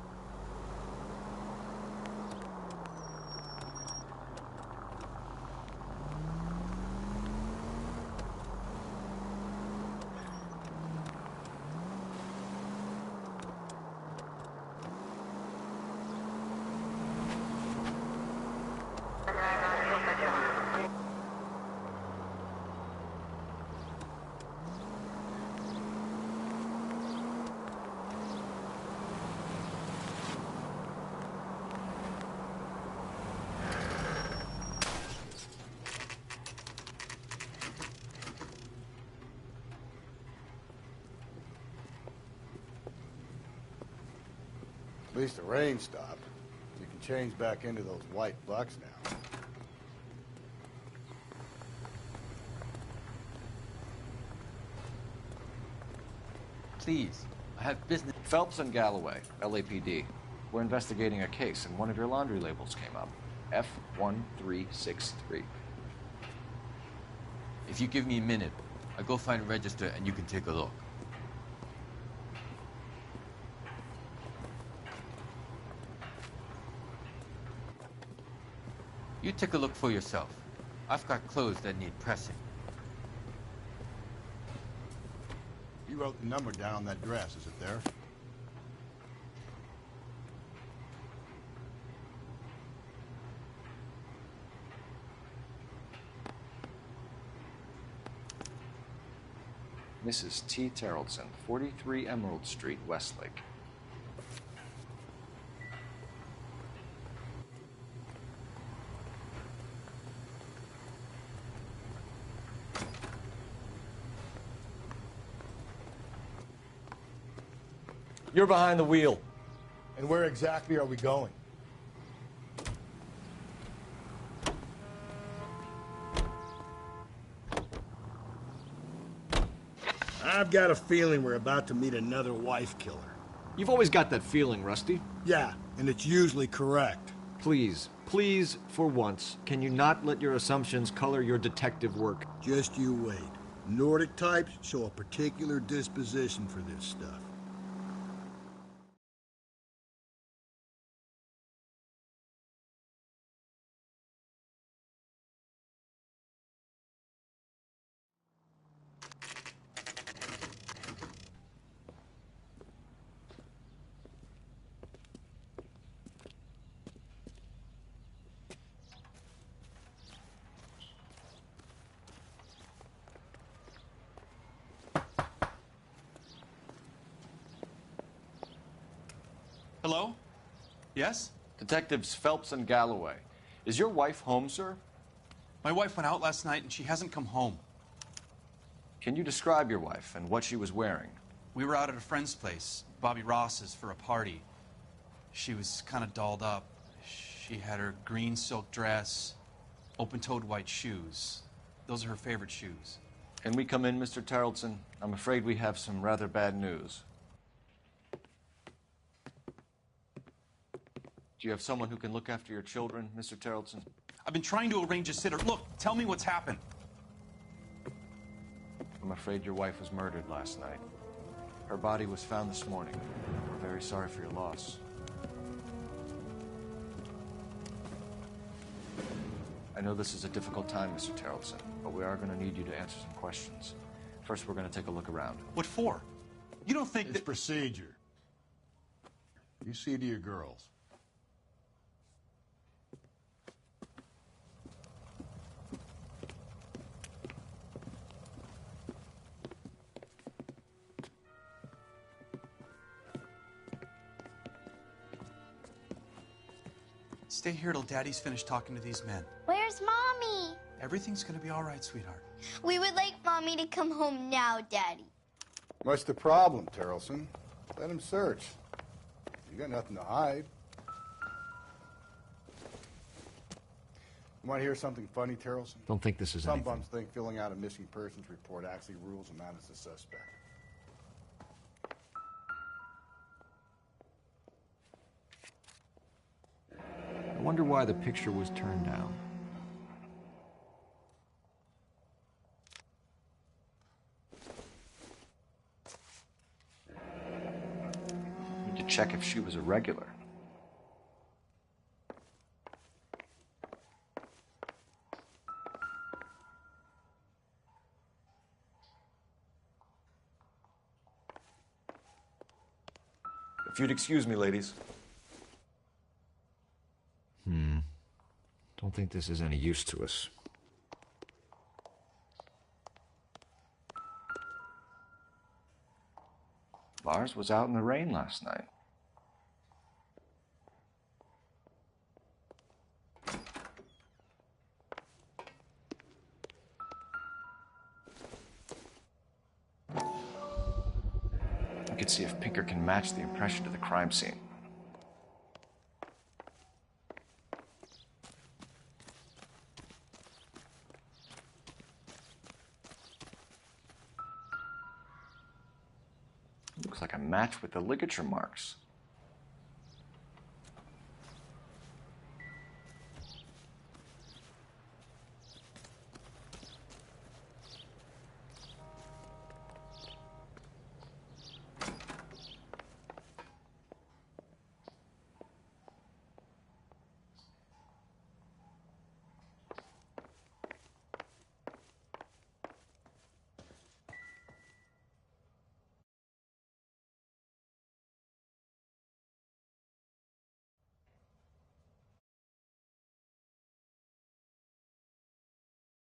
At least the rain stopped. You can change back into those white bucks now. Please, I have business. Phelps and Galloway, LAPD. We're investigating a case, and one of your laundry labels came up. F1363. If you give me a minute, I'll go find a register and you can take a look. You take a look for yourself. I've got clothes that need pressing. You wrote the number down on that dress. Is it there? Mrs. T. Terrellson, 43 Emerald Street, Westlake. You're behind the wheel. And where exactly are we going? I've got a feeling we're about to meet another wife killer. You've always got that feeling, Rusty. Yeah, and it's usually correct. Please, please, for once, can you not let your assumptions color your detective work? Just you wait. Nordic types show a particular disposition for this stuff. Hello? Yes? Detectives Phelps and Galloway. Is your wife home, sir? My wife went out last night and she hasn't come home. Can you describe your wife and what she was wearing? We were out at a friend's place, Bobby Ross's, for a party. She was kind of dolled up. She had her green silk dress, open-toed white shoes. Those are her favorite shoes. Can we come in, Mr. Terrellson? I'm afraid we have some rather bad news. Do you have someone who can look after your children, Mr. Terrellson? I've been trying to arrange a sitter. Look, tell me what's happened. I'm afraid your wife was murdered last night. Her body was found this morning. We're very sorry for your loss. I know this is a difficult time, Mr. Terrellson, but we are going to need you to answer some questions. First, we're going to take a look around. What for? You don't think it's procedure. You see to your girls. Stay here till Daddy's finished talking to these men. Where's Mommy? Everything's gonna be all right, sweetheart. We would like Mommy to come home now, Daddy. What's the problem, Terrellson? Let him search. You got nothing to hide. You want to hear something funny, Terrellson? Don't think this is Some anything. bums think filling out a missing persons report actually rules them out as a suspect. I wonder why the picture was turned down. Need to check if she was a regular. If you'd excuse me, ladies. Don't think this is any use to us. Lars was out in the rain last night. We could see if Pinker can match the impression to the crime scene. Looks like a match with the ligature marks.